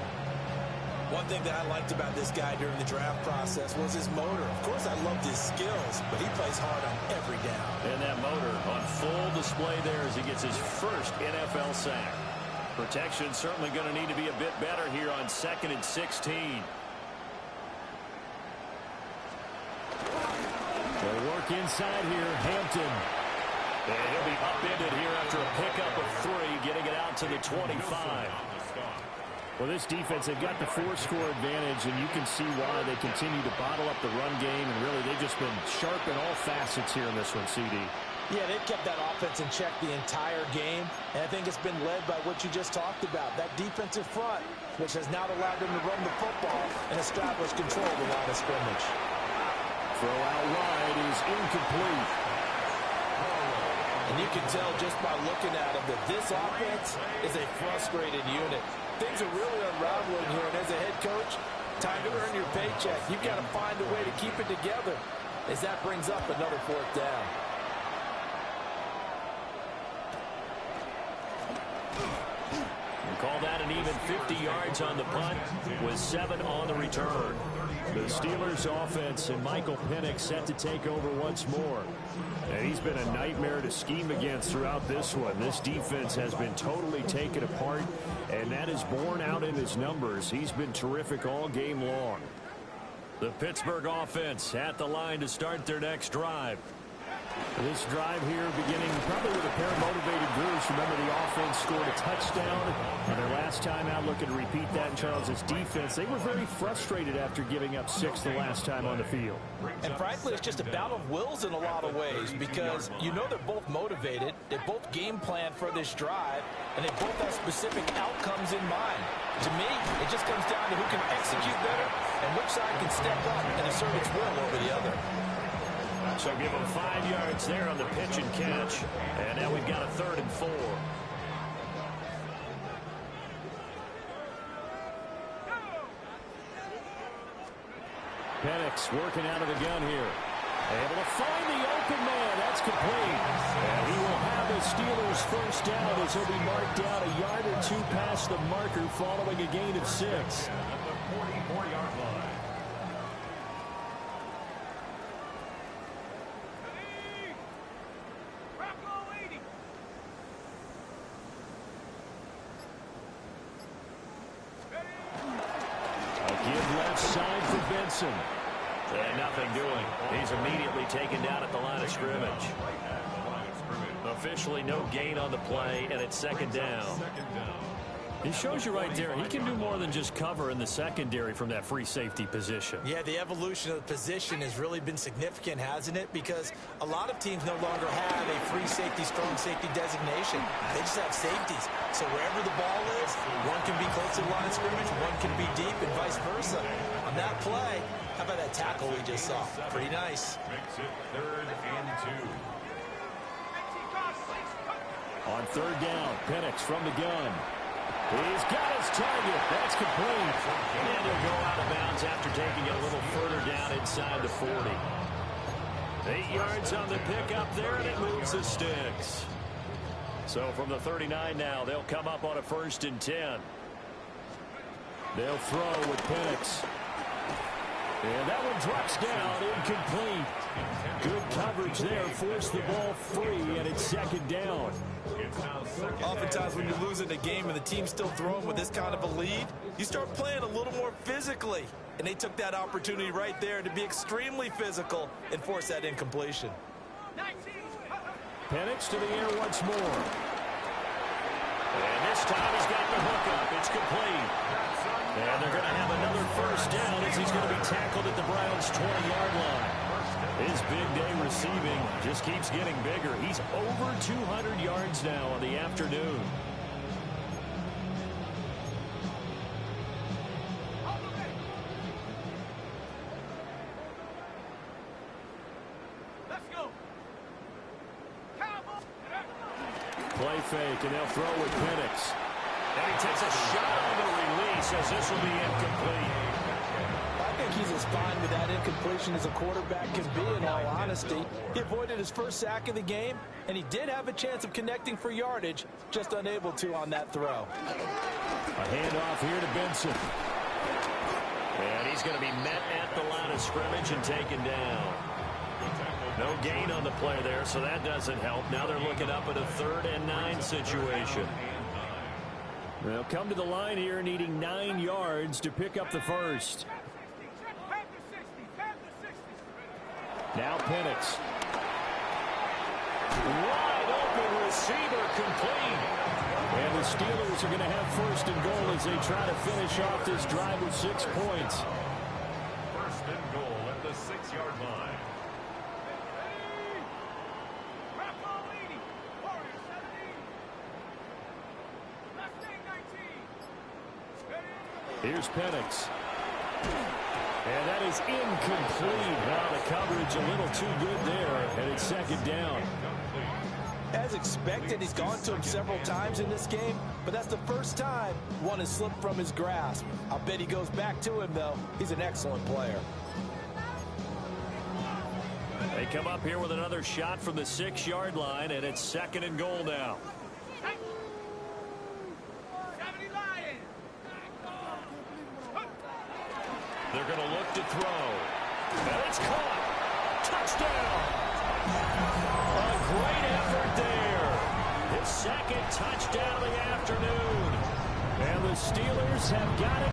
[SPEAKER 2] One thing that I liked about this guy during the draft process was his motor. Of course, I loved his skills, but he plays hard on every down.
[SPEAKER 1] And that motor on full display there as he gets his first NFL sack. Protection certainly going to need to be a bit better here on 2nd and 16. They'll work inside here. Hampton. And he'll be upended here after a pickup of 3, getting it out to the 25.
[SPEAKER 4] Well, this defense, they've got the 4-score advantage, and you can see why they continue to bottle up the run game, and really they've just been sharp in all facets here in this one, CD.
[SPEAKER 2] Yeah, they've kept that offense in check the entire game, and I think it's been led by what you just talked about, that defensive front, which has now allowed them to run the football and establish control of the line of scrimmage.
[SPEAKER 4] Throw out wide is incomplete.
[SPEAKER 2] And you can tell just by looking at him that this offense is a frustrated unit. Things are really unraveling here, and as a head coach, time to earn your paycheck. You've got to find a way to keep it together as that brings up another 4th down.
[SPEAKER 1] And call that an even 50 yards on the punt with 7 on the return. The Steelers offense and Michael Penix set to take over once more. And he's been a nightmare to scheme against throughout this one. This defense has been totally taken apart, and that is borne out in his numbers. He's been terrific all game long. The Pittsburgh offense at the line to start their next drive.
[SPEAKER 4] This drive here beginning probably with a pair of motivated groups. Remember, the offense scored a touchdown on their last time out, looking to repeat that in Charles' defense. They were very frustrated after giving up 6 the last time on the field.
[SPEAKER 2] And frankly, it's just a battle of wills in a lot of ways because you know they're both motivated, they both game plan for this drive, and they both have specific outcomes in mind. To me, it just comes down to who can execute better and which side can step up and assert its will over the other.
[SPEAKER 1] So give him 5 yards there on the pitch and catch. And now we've got a 3rd and 4.
[SPEAKER 4] Penix working out of the gun here. Able to find the open man. That's complete. And he will have the Steelers first down as he'll be marked down a yard or 2 past the marker following a gain of 6.
[SPEAKER 3] At the 44-yard line.
[SPEAKER 1] Side for Benson. And nothing doing. He's immediately taken down at the line of scrimmage. Officially no gain on the play, and it's 2nd down. It shows you right there, he can do more than just cover in the secondary from that free safety position.
[SPEAKER 2] Yeah, the evolution of the position has really been significant, hasn't it? Because a lot of teams no longer have a free safety, strong safety designation. They just have safeties. So wherever the ball is, one can be close to the line of scrimmage, one can be deep, and vice versa. On that play, how about that tackle we just saw? Pretty nice.
[SPEAKER 3] Makes it 3rd and 2.
[SPEAKER 4] On 3rd down, Penix from the gun. He's got his target. That's complete.
[SPEAKER 1] And he'll go out of bounds after taking it a little further down inside the 40. 8 yards on the pickup there, and it moves the sticks. So from the 39 now, they'll come up on a 1st and 10.
[SPEAKER 4] They'll throw with Penix. And that one drops down, incomplete. Good coverage there, forced the ball free, and it's 2nd down.
[SPEAKER 2] Oftentimes when you're losing a game and the team's still throwing with this kind of a lead, you start playing a little more physically. And they took that opportunity right there to be extremely physical and force that incompletion.
[SPEAKER 4] Penix to the air once more.
[SPEAKER 1] And this time he's got the hook up. It's complete. And they're going to have another 1st down as he's going to be tackled at the Browns' 20-yard line. His big day receiving just keeps getting bigger. He's over 200 yards now on the afternoon.
[SPEAKER 4] Play fake, and they'll throw with Penix.
[SPEAKER 1] And he takes a shot on the release as this will be incomplete.
[SPEAKER 2] I think he's as fine with that incompletion as a quarterback can be, in all honesty. He avoided his first sack of the game, and he did have a chance of connecting for yardage, just unable to on that throw.
[SPEAKER 4] A handoff here to Benson.
[SPEAKER 1] And he's going to be met at the line of scrimmage and taken down. No gain on the play there, so that doesn't help. Now they're looking up at a 3rd and 9 situation.
[SPEAKER 4] They'll come to the line here needing 9 yards to pick up the 1st. Now Penix.
[SPEAKER 1] Wide open receiver complete.
[SPEAKER 4] And the Steelers are going to have 1st and goal as they try to finish off this drive with 6 points.
[SPEAKER 3] 1st and goal at the 6-yard line.
[SPEAKER 4] Here's Penix. And that is incomplete. Now the coverage a little too good there, and it's 2nd down.
[SPEAKER 2] As expected, he's gone to him several times in this game, but that's the first time one has slipped from his grasp. I'll bet he goes back to him, though. He's an excellent player.
[SPEAKER 1] They come up here with another shot from the 6-yard line, and it's 2nd and goal now. They're going to look to throw. And it's caught. Touchdown. A great effort there. His 2nd touchdown of the afternoon.
[SPEAKER 4] And the Steelers have got it.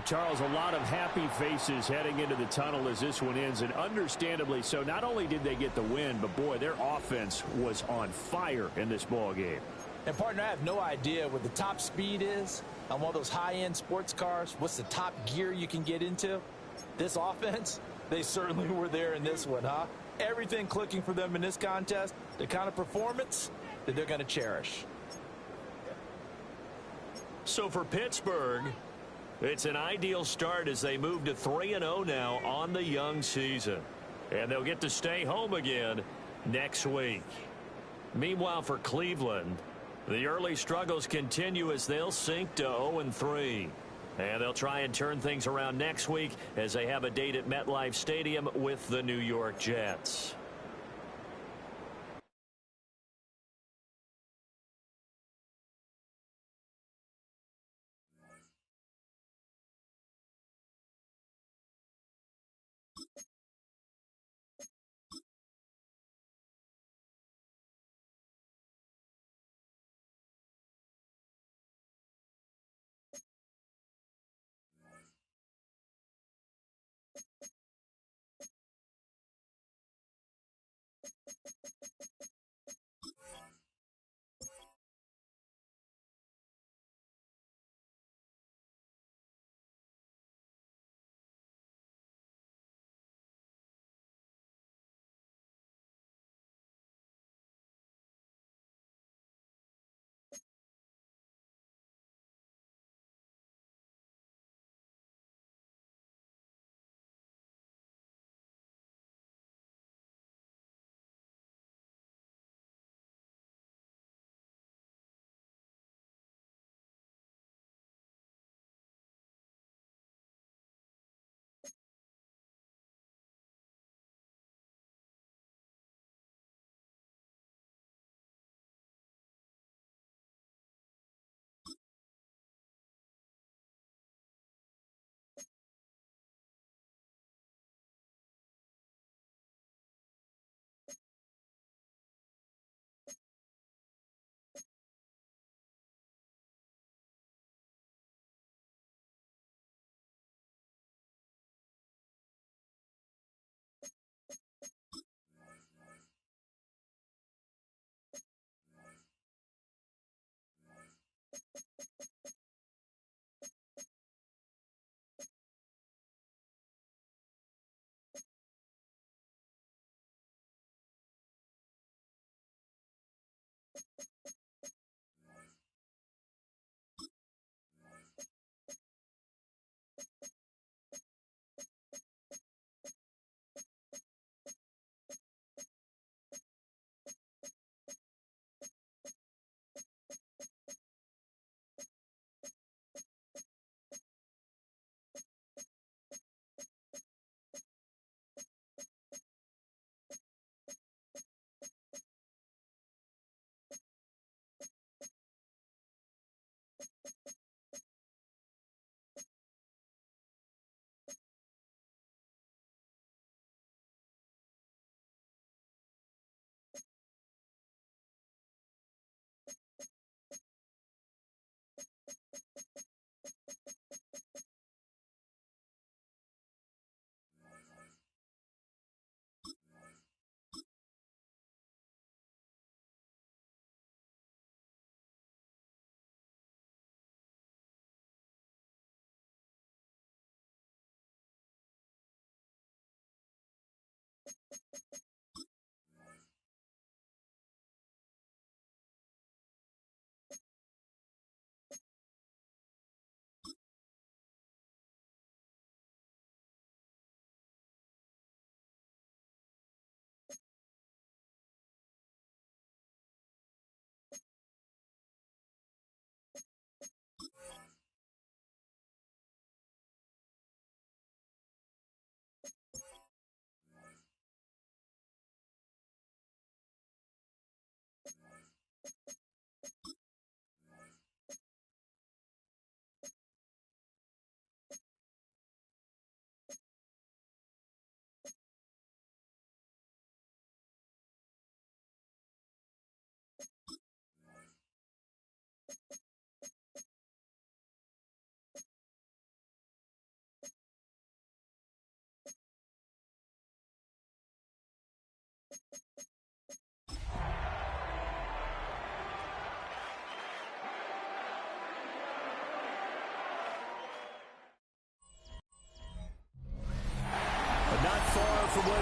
[SPEAKER 4] Charles, a lot of happy faces heading into the tunnel as this one ends, and understandably so. Not only did they get the win, but, boy, their offense was on fire in this ball game.
[SPEAKER 2] And, partner, I have no idea what the top speed is on one of those high-end sports cars. What's the top gear you can get into? This offense, they certainly were there in this one, huh? Everything clicking for them in this contest, the kind of performance that they're going to cherish.
[SPEAKER 1] So for Pittsburgh, it's an ideal start as they move to 3-0 now on the young season. And they'll get to stay home again next week. Meanwhile, for Cleveland, the early struggles continue as they'll sink to 0-3. And they'll try and turn things around next week as they have a date at MetLife Stadium with the New York Jets.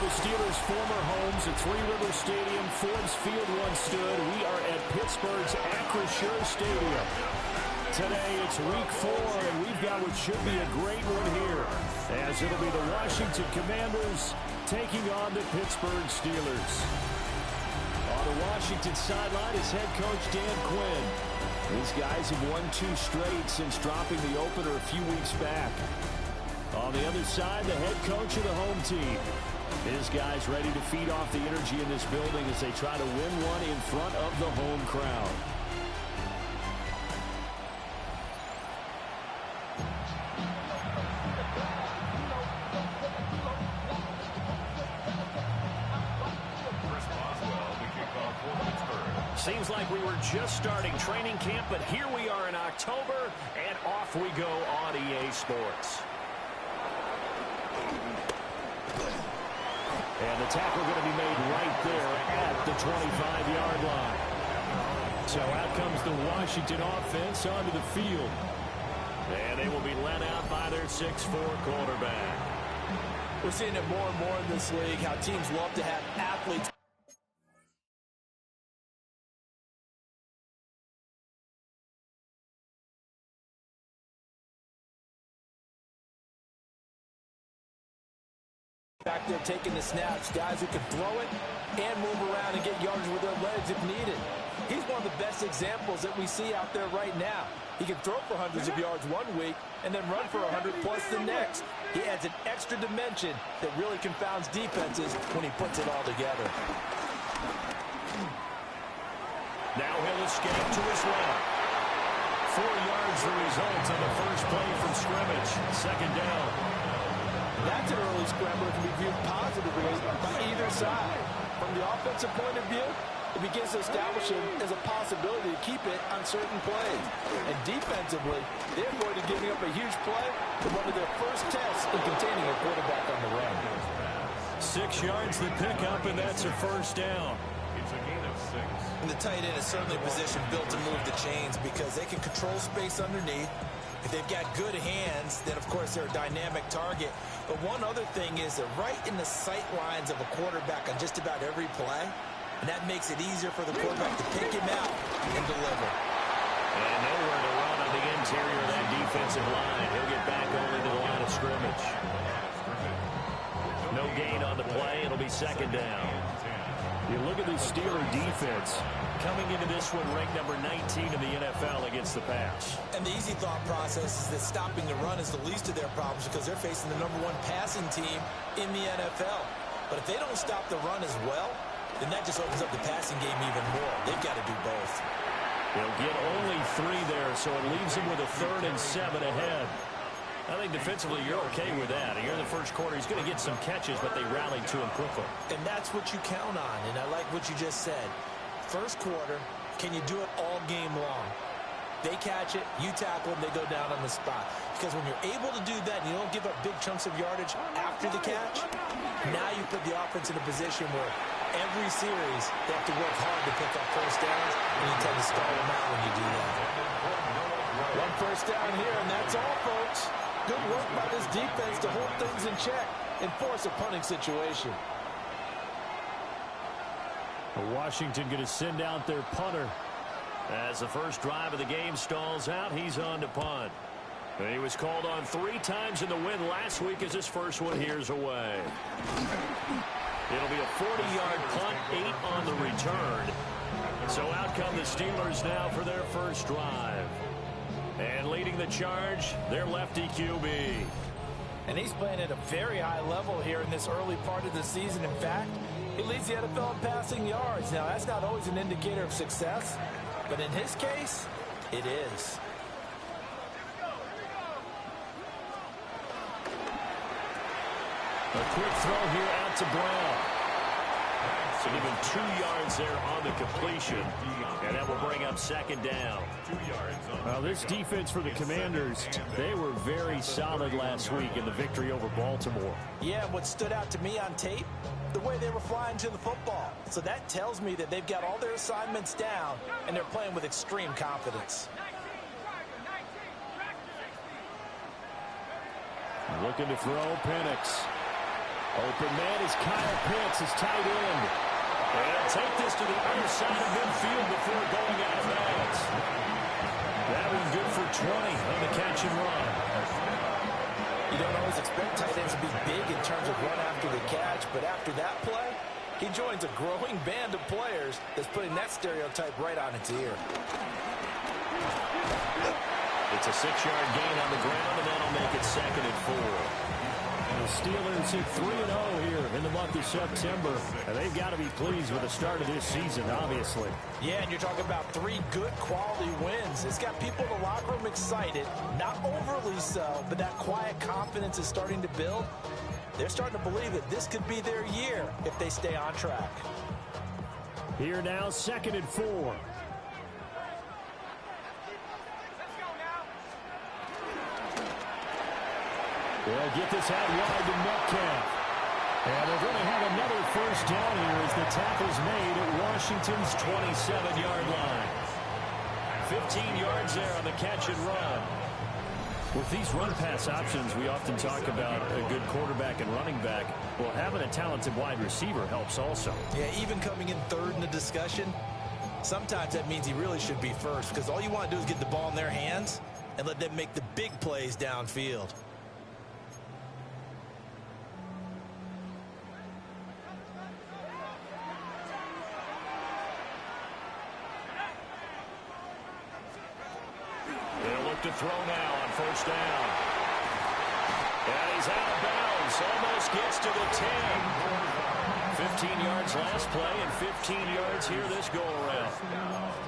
[SPEAKER 4] the Steelers' former homes at Three River Stadium. Forbes Field once stood. We are at Pittsburgh's Acrisure Stadium. Today it's week 4, and we've got what should be a great one here, as it'll be the Washington Commanders taking on the Pittsburgh Steelers. On the Washington sideline is head coach Dan Quinn. These guys have won 2 straight since dropping the opener a few weeks back. On the other side, the head coach of the home team. His guys ready to feed off the energy in this building as they try to win one in front of the home crowd.
[SPEAKER 1] Seems like we were just starting training camp, but here we are in October, and off we go on EA Sports.
[SPEAKER 4] And the tackle going to be made right there at the 25-yard line. So out comes the Washington offense onto the field.
[SPEAKER 1] And they will be led out by their 6'4" quarterback.
[SPEAKER 2] We're seeing it more and more in this league, how teams love to have athletes back there taking the snaps, guys who can throw it and move around and get yards with their legs if needed. He's one of the best examples that we see out there right now. He can throw for hundreds of yards one week and then run for 100+ the next. He adds an extra dimension that really confounds defenses when he puts it all together.
[SPEAKER 1] Now he'll escape to his left. 4 yards the result on the first play from scrimmage. Second down.
[SPEAKER 2] That's an early scramble that can be viewed positively by either side. From the offensive point of view, it begins to establish him as a possibility to keep it on certain plays. And defensively, they avoided giving up a huge play for one of their first tests in containing a quarterback on the run.
[SPEAKER 1] 6 yards the pickup, and that's a first down.
[SPEAKER 3] It's a gain of 6.
[SPEAKER 2] And the tight end is certainly a position built to move the chains because they can control space underneath. If they've got good hands, then of course they're a dynamic target. But one other thing is they're right in the sight lines of a quarterback on just about every play. And that makes it easier for the quarterback to pick him out and deliver.
[SPEAKER 1] And nowhere to run on the interior of that defensive line. He'll get back only to the line of scrimmage. No gain on the play. It'll be second down.
[SPEAKER 4] You look at the Steeler defense.
[SPEAKER 1] Coming into this one ranked number 19 in the NFL against the pass.
[SPEAKER 2] And the easy thought process is that stopping the run is the least of their problems because they're facing the #1 passing team in the NFL. But if they don't stop the run as well, then that just opens up the passing game even more. They've got to do both.
[SPEAKER 1] They'll get only 3 there, so it leaves him with a 3rd and 7 ahead. I think defensively you're okay with that. Here in the first quarter, he's going to get some catches, but they rallied to him quickly.
[SPEAKER 2] And that's what you count on, and I like what you just said. First quarter, can you do it all game long? They catch it, you tackle them, they go down on the spot. Because when you're able to do that and you don't give up big chunks of yardage after the catch, now you put the offense in a position where every series they have to work hard to pick up first downs, and you tend to stall them out when you do that. 1 first down here, and that's all, folks. Good work by this defense to hold things in check and force a punting situation.
[SPEAKER 4] Washington going to send out their punter.
[SPEAKER 1] As the first drive of the game stalls out, he's on to punt. He was called on 3 times in the win last week as his first one here's away. It'll be a 40-yard punt, 8 on the return. So out come the Steelers now for their first drive. And leading the charge, their lefty QB.
[SPEAKER 2] And he's playing at a very high level here in this early part of the season. In fact, he leads the NFL in passing yards. Now, that's not always an indicator of success, but in his case, it is.
[SPEAKER 1] A quick throw here out to Brown. So even 2 yards there on the completion, and that will bring up second down.
[SPEAKER 3] 2 yards on.
[SPEAKER 4] Well, this defense for the Commanders, they were very solid last week in the victory over Baltimore.
[SPEAKER 2] Yeah, what stood out to me on tape, the way they were flying to the football. So that tells me that they've got all their assignments down, and they're playing with extreme confidence.
[SPEAKER 4] Looking to throw, Penix. Open man is Kyle Pitts, his tight end.
[SPEAKER 1] And take this to the other side of midfield before going out of bounds. That one good for 20 on the catch and run.
[SPEAKER 2] You don't always expect tight ends to be big in terms of run after the catch, but after that play, he joins a growing band of players that's putting that stereotype right on its ear.
[SPEAKER 1] It's a 6-yard gain on the ground, and that'll make it 2nd and 4.
[SPEAKER 4] The Steelers hit 3-0 here in the month of September, and they've got to be pleased with the start of this season, obviously.
[SPEAKER 2] Yeah, and you're talking about 3 good quality wins. It's got people in the locker room excited, not overly so, but that quiet confidence is starting to build. They're starting to believe that this could be their year if they stay on track.
[SPEAKER 4] Here now, 2nd and 4. They'll get this out wide to Metcalf. And they're going to have another first down here as the tackle's made at Washington's 27-yard line.
[SPEAKER 1] 15 yards there on the catch and run.
[SPEAKER 4] With these run-pass options, we often talk about a good quarterback and running back. Well, having a talented wide receiver helps also.
[SPEAKER 2] Yeah, even coming in third in the discussion, sometimes that means he really should be first, because all you want to do is get the ball in their hands and let them make the big plays downfield.
[SPEAKER 1] To throw now on first down. And he's out of bounds. Almost gets to the 10. 15 yards last play and 15 yards here this go-around.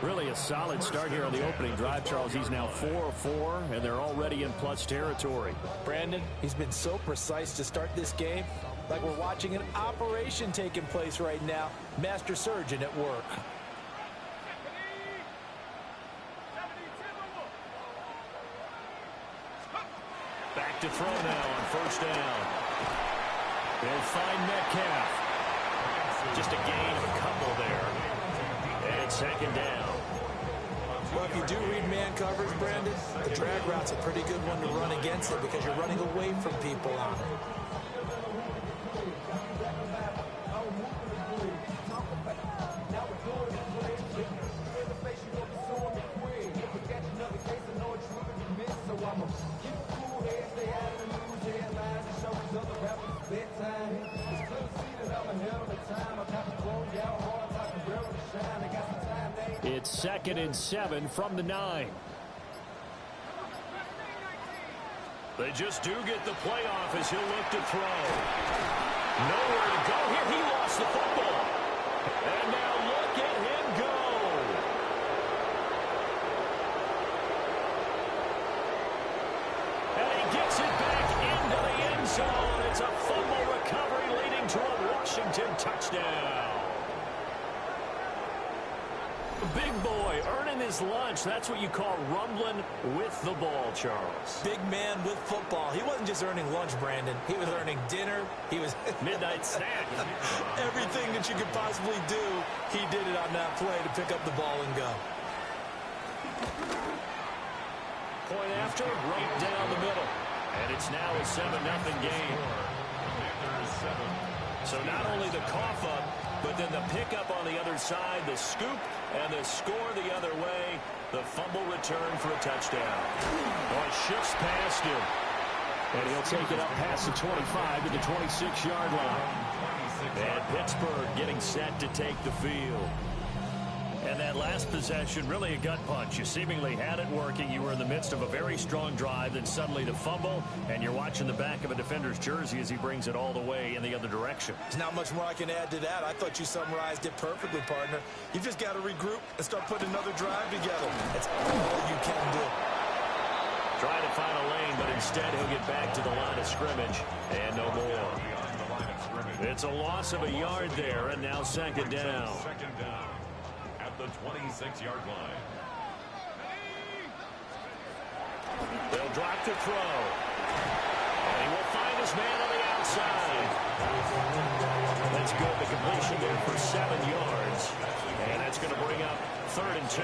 [SPEAKER 4] Really a solid start here on the opening drive, Charles. He's now 4 of 4, and they're already in plus territory.
[SPEAKER 2] Brandon, he's been so precise to start this game, like we're watching an operation taking place right now. Master surgeon at work.
[SPEAKER 1] Back to throw now on first down.
[SPEAKER 4] They'll find Metcalf.
[SPEAKER 1] Just a gain of a couple there. And 2nd down.
[SPEAKER 2] Well, if you do read man coverage, Brandon, the drag route's a pretty good one to run against it because you're running away from people on it.
[SPEAKER 4] It's 2nd and 7 from the 9.
[SPEAKER 1] They just do get the play off as he'll look to throw. Nowhere to go here. He lost the football. And now look at him go. And he gets it back into the end zone. It's a fumble recovery leading to a Washington touchdown. Big boy earning his lunch. That's what you call rumbling with the ball, Charles.
[SPEAKER 2] Big man with football. He wasn't just earning lunch, Brandon. He was earning dinner. He was
[SPEAKER 1] midnight snack.
[SPEAKER 2] Everything that you could possibly do, he did it on that play to pick up the ball and go.
[SPEAKER 1] Point after, right down the middle. And it's now a 7-0 game. So not only the cough up, but then the pickup on the other side, the scoop, and the score the other way. The fumble return for a touchdown. Oh, it shifts past him.
[SPEAKER 4] And he'll take it up past the 25 to the 26-yard line.
[SPEAKER 1] And Pittsburgh getting set to take the field.
[SPEAKER 4] And that last possession, really a gut punch. You seemingly had it working. You were in the midst of a very strong drive, then suddenly the fumble, and you're watching the back of a defender's jersey as he brings it all the way in the other direction.
[SPEAKER 2] There's not much more I can add to that. I thought you summarized it perfectly, partner. You just got to regroup and start putting another drive together. That's all you can do.
[SPEAKER 1] Trying to find a lane, but instead he'll get back to the line of scrimmage, and no more. It's a loss of a yard there, and now 2nd down.
[SPEAKER 3] The 26-yard line.
[SPEAKER 1] They'll drop to throw. And he will find his man on the outside. That's good. The completion there for 7 yards. And that's going to bring up 3rd and 2.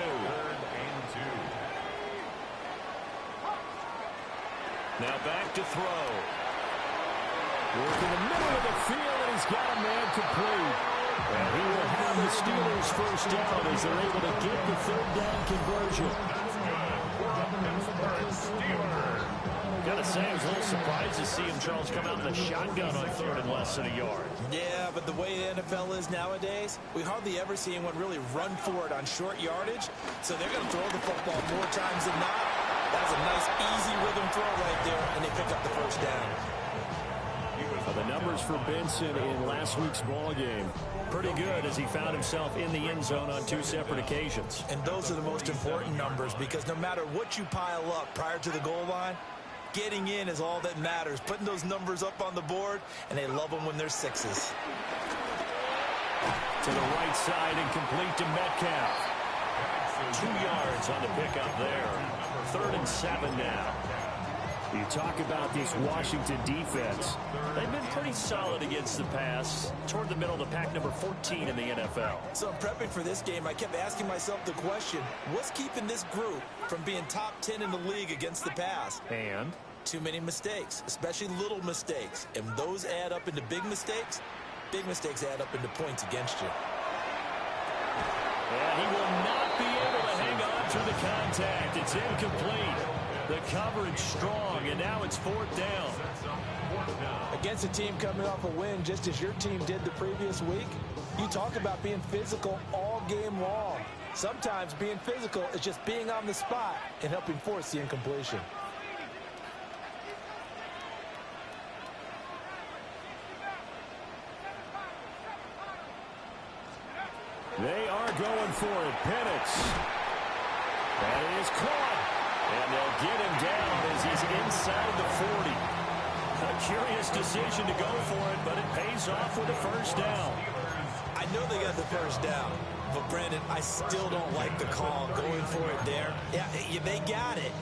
[SPEAKER 1] Now back to throw.
[SPEAKER 4] Working the middle of the field, and he's got a man complete. And he will have the Steelers first down as they're able to get the third down conversion.
[SPEAKER 1] Gotta say, I was a little surprised to see him, Charles, come out in the shotgun on third and less than a yard.
[SPEAKER 2] Yeah, but the way the NFL is nowadays, we hardly ever see anyone really run for it on short yardage. So they're going to throw the football more times than not. That's a nice, easy rhythm throw right there, and they pick up the first down.
[SPEAKER 4] The numbers for Benson in last week's ball game.
[SPEAKER 1] Pretty good as he found himself in the end zone on 2 separate occasions.
[SPEAKER 2] And those are the most important numbers because no matter what you pile up prior to the goal line, getting in is all that matters. Putting those numbers up on the board, and they love them when they're 6s.
[SPEAKER 1] To the right side and complete to Metcalf. 2 yards on the pickup there. 3rd and 7 now.
[SPEAKER 4] You talk about this Washington defense.
[SPEAKER 1] They've been pretty solid against the pass. Toward the middle of the pack, number 14 in the NFL.
[SPEAKER 2] So in prepping for this game, I kept asking myself the question, what's keeping this group from being top 10 in the league against the pass?
[SPEAKER 1] And?
[SPEAKER 2] Too many mistakes, especially little mistakes. And those add up into big mistakes. Big mistakes add up into points against you.
[SPEAKER 1] And he will not be able to hang on to the contact. It's incomplete. The coverage strong, and now it's 4th down.
[SPEAKER 2] Against a team coming off a win, just as your team did the previous week, you talk about being physical all game long. Sometimes being physical is just being on the spot and helping force the incompletion.
[SPEAKER 4] They are going for it. Penix. That is caught. And they'll get him down as he's inside the 40.
[SPEAKER 1] A curious decision to go for it, but it pays off with a first down.
[SPEAKER 2] I know they got the first down, but Brandon, I still don't like the call going for it there. Yeah, they got it,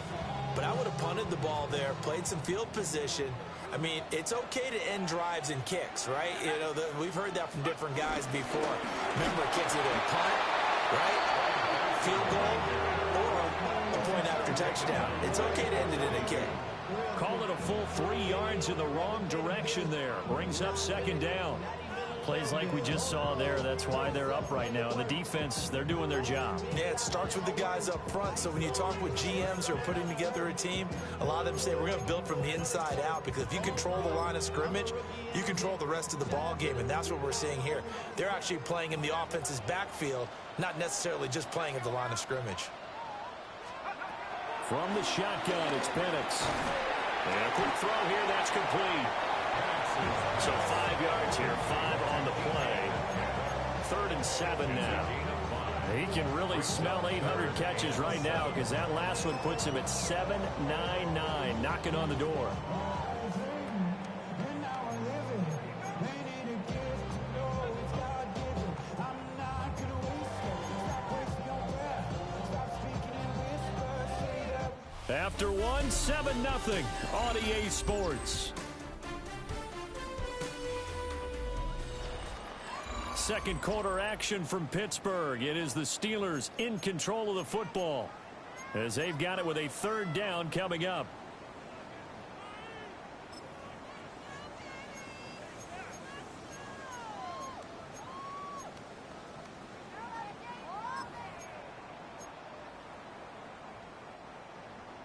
[SPEAKER 2] but I would have punted the ball there, played some field position. I mean, it's okay to end drives and kicks, right? You know, we've heard that from different guys before. Remember, kicks either a punt, right? Field goal, or a point after touchdown. It's okay to end it in a kick.
[SPEAKER 1] Call it a full 3 yards in the wrong direction there. Brings up 2nd down. Plays like we just saw there. That's why they're up right now. And the defense, they're doing their job.
[SPEAKER 2] Yeah, it starts with the guys up front. So when you talk with GMs who are putting together a team, a lot of them say we're going to build from the inside out, because if you control the line of scrimmage, you control the rest of the ball game, and that's what we're seeing here. They're actually playing in the offense's backfield, not necessarily just playing at the line of scrimmage.
[SPEAKER 4] From the shotgun, it's Penix.
[SPEAKER 1] And a quick throw here, that's complete. So 5 yards here, 5 on the play. 3rd and 7 now.
[SPEAKER 4] He can really smell 800 catches right now, because that last one puts him at 799, knocking on the door. After 1, 7-0 on EA Sports. Second quarter action from Pittsburgh. It is the Steelers in control of the football as they've got it with a 3rd down coming up.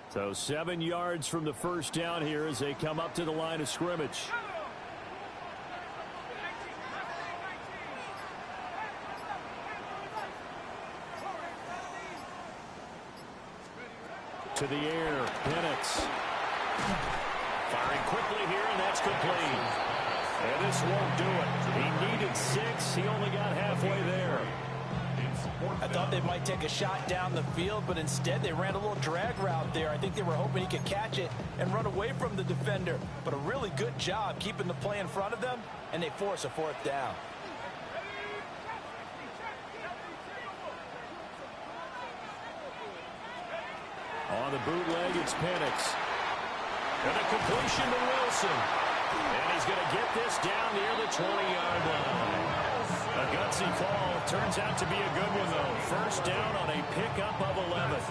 [SPEAKER 4] So 7 yards from the first down here as they come up to the line of scrimmage. To the air, Penix.
[SPEAKER 1] Firing quickly here, and that's complete.
[SPEAKER 4] And this won't do it. He needed 6. He only got halfway there.
[SPEAKER 2] I thought they might take a shot down the field, but instead they ran a little drag route there. I think they were hoping he could catch it and run away from the defender. But a really good job keeping the play in front of them, and they force a 4th down.
[SPEAKER 4] On the bootleg, it's Penix.
[SPEAKER 1] And a completion to Wilson. And he's going to get this down near the 20-yard line. A gutsy fall. Turns out to be a good one, though. First down on a pickup of 11.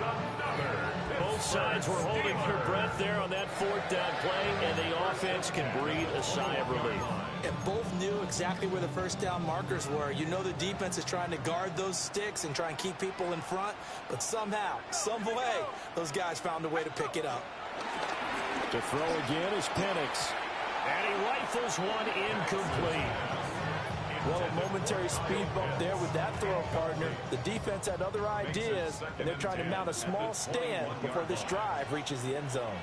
[SPEAKER 1] Both sides were holding their breath there on that fourth down play, and the offense can breathe a sigh of relief.
[SPEAKER 2] And both knew exactly where the first down markers were. You know the defense is trying to guard those sticks and try and keep people in front, but somehow, some way, those guys found a way to pick it up.
[SPEAKER 4] To throw again is Penix.
[SPEAKER 1] And he rifles one incomplete.
[SPEAKER 2] Well, a momentary speed bump there with that throw, partner. The defense had other ideas, and they're trying to mount a small stand before this drive reaches the end zone.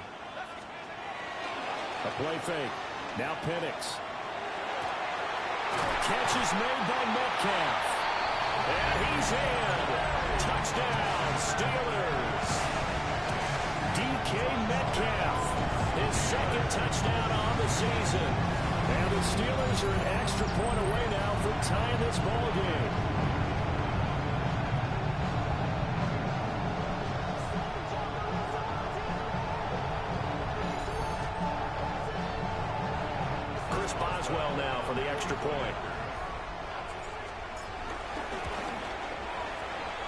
[SPEAKER 4] A play fake. Now Penix.
[SPEAKER 1] Catch is made by Metcalf. And he's in. Touchdown, Steelers. DK Metcalf. His second touchdown on the season. And the Steelers are an extra point away now from tying this ball game. Chris Boswell now for the extra point.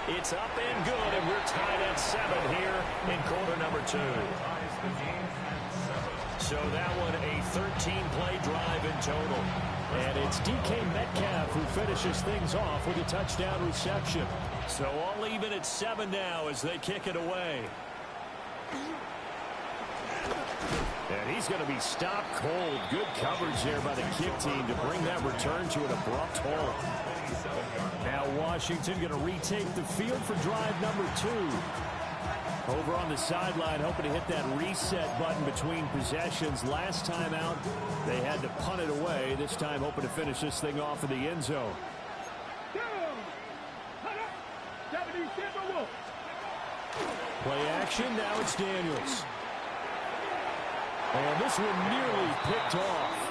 [SPEAKER 1] It's up and good, and we're tied at 7 here in quarter number 2. So that one a 13-play drive in total.
[SPEAKER 4] And it's DK Metcalf who finishes things off with a touchdown reception.
[SPEAKER 1] So all even at 7 now as they kick it away.
[SPEAKER 4] And he's going to be stopped cold. Good coverage there by the kick team to bring that return to an abrupt halt. Now Washington going to retake the field for drive number 2. Over on the sideline, hoping to hit that reset button between possessions. Last time out, they had to punt it away. This time, hoping to finish this thing off in the end zone. Play action, now it's Daniels. And this one nearly picked off.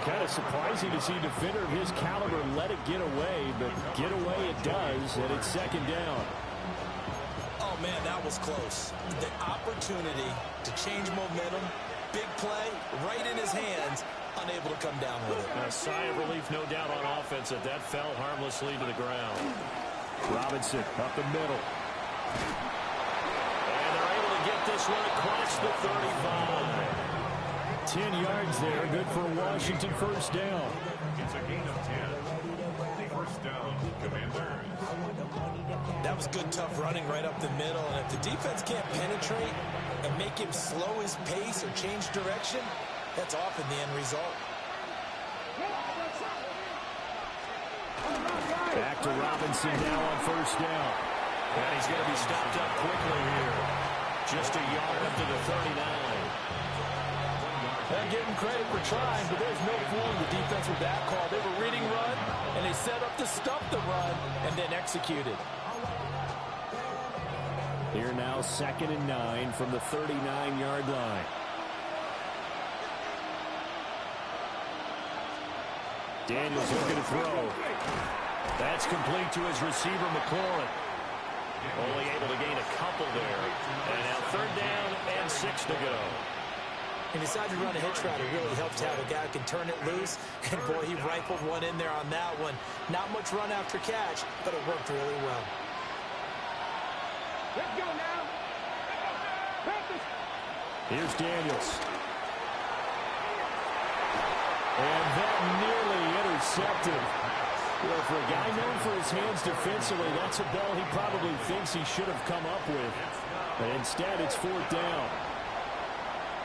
[SPEAKER 4] Kind of surprising to see a defender of his caliber let it get away, but get away it does, and it's second down.
[SPEAKER 2] Oh, man, that was close. The opportunity to change momentum, big play, right in his hands, unable to come down with it.
[SPEAKER 1] A sigh of relief, no doubt, on offense that that fell harmlessly to the ground.
[SPEAKER 4] Robinson up the middle.
[SPEAKER 1] And they're able to get this one across the 35.
[SPEAKER 4] 10 yards there, good for a Washington first down.
[SPEAKER 3] It's a gain of 10. First down, Commanders.
[SPEAKER 2] That was good, tough running right up the middle. And if the defense can't penetrate and make him slow his pace or change direction, that's often the end result.
[SPEAKER 4] Back to Robinson now on first down.
[SPEAKER 1] And he's going to be stopped up quickly here. Just a yard up to the 39.
[SPEAKER 2] They're getting credit for trying, but there's no fooling the defense with that call. They were reading run, and they set up to stop the run, and then executed.
[SPEAKER 4] Here now, 2nd and 9 from the 39-yard line. Daniels looking to throw.
[SPEAKER 1] That's complete to his receiver, McLaurin. Only able to gain a couple there. And now 3rd down and 6 to go.
[SPEAKER 2] He decided to run a hitch route. It really helps to have a guy who can turn it loose. And, boy, he rifled one in there on that one. Not much run after catch, but it worked really well.
[SPEAKER 6] Let's go now.
[SPEAKER 4] Here's Daniels. And that nearly intercepted. Well, for a guy known for his hands defensively, that's a ball he probably thinks he should have come up with. But instead, it's 4th down.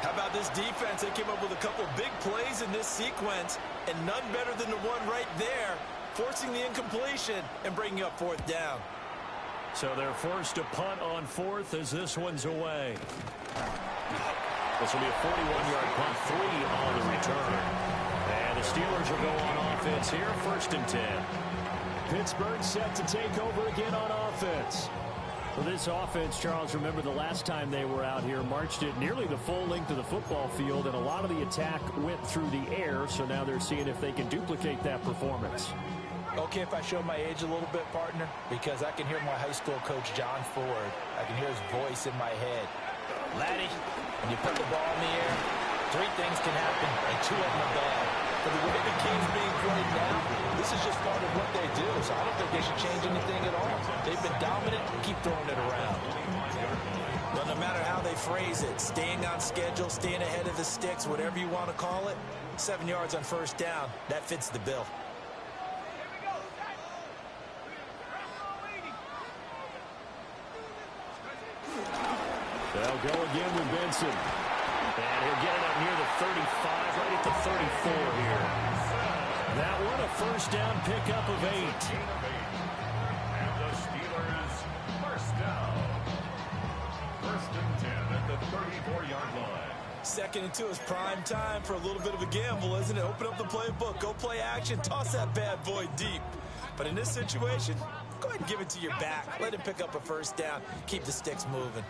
[SPEAKER 2] How about this defense? They came up with a couple big plays in this sequence, and none better than the one right there, forcing the incompletion and bringing up 4th down.
[SPEAKER 1] So they're forced to punt on 4th as this one's away. This will be a 41-yard punt, 3 on the return. And the Steelers will go on offense here, 1st and 10.
[SPEAKER 4] Pittsburgh set to take over again on offense. For this offense, Charles, remember the last time they were out here, marched it nearly the full length of the football field, and a lot of the attack went through the air, so now they're seeing if they can duplicate that performance.
[SPEAKER 2] Okay, if I show my age a little bit, partner, because I can hear my high school coach, John Ford. I can hear his voice in my head. Laddie, when you put the ball in the air, 3 things can happen, and 2 of them are bad. But the way the game's being played now, this is just part of what they do, so I don't think they should change anything at all. They've been dominant, keep throwing it around. But no matter phrase it. Staying on schedule, staying ahead of the sticks, whatever you want to call it. 7 yards on first down. That fits the bill.
[SPEAKER 1] They'll go again with Benson. And he'll get it up near the 35, right at the 34 here. That one, a first down pickup of 8.
[SPEAKER 3] And the Steelers first down. First and 10 at the 34-yard line.
[SPEAKER 2] 2nd and 2 is prime time for a little bit of a gamble, isn't it? Open up the playbook, go play action, toss that bad boy deep. But in this situation, go ahead and give it to your back. Let him pick up a first down. Keep the sticks moving.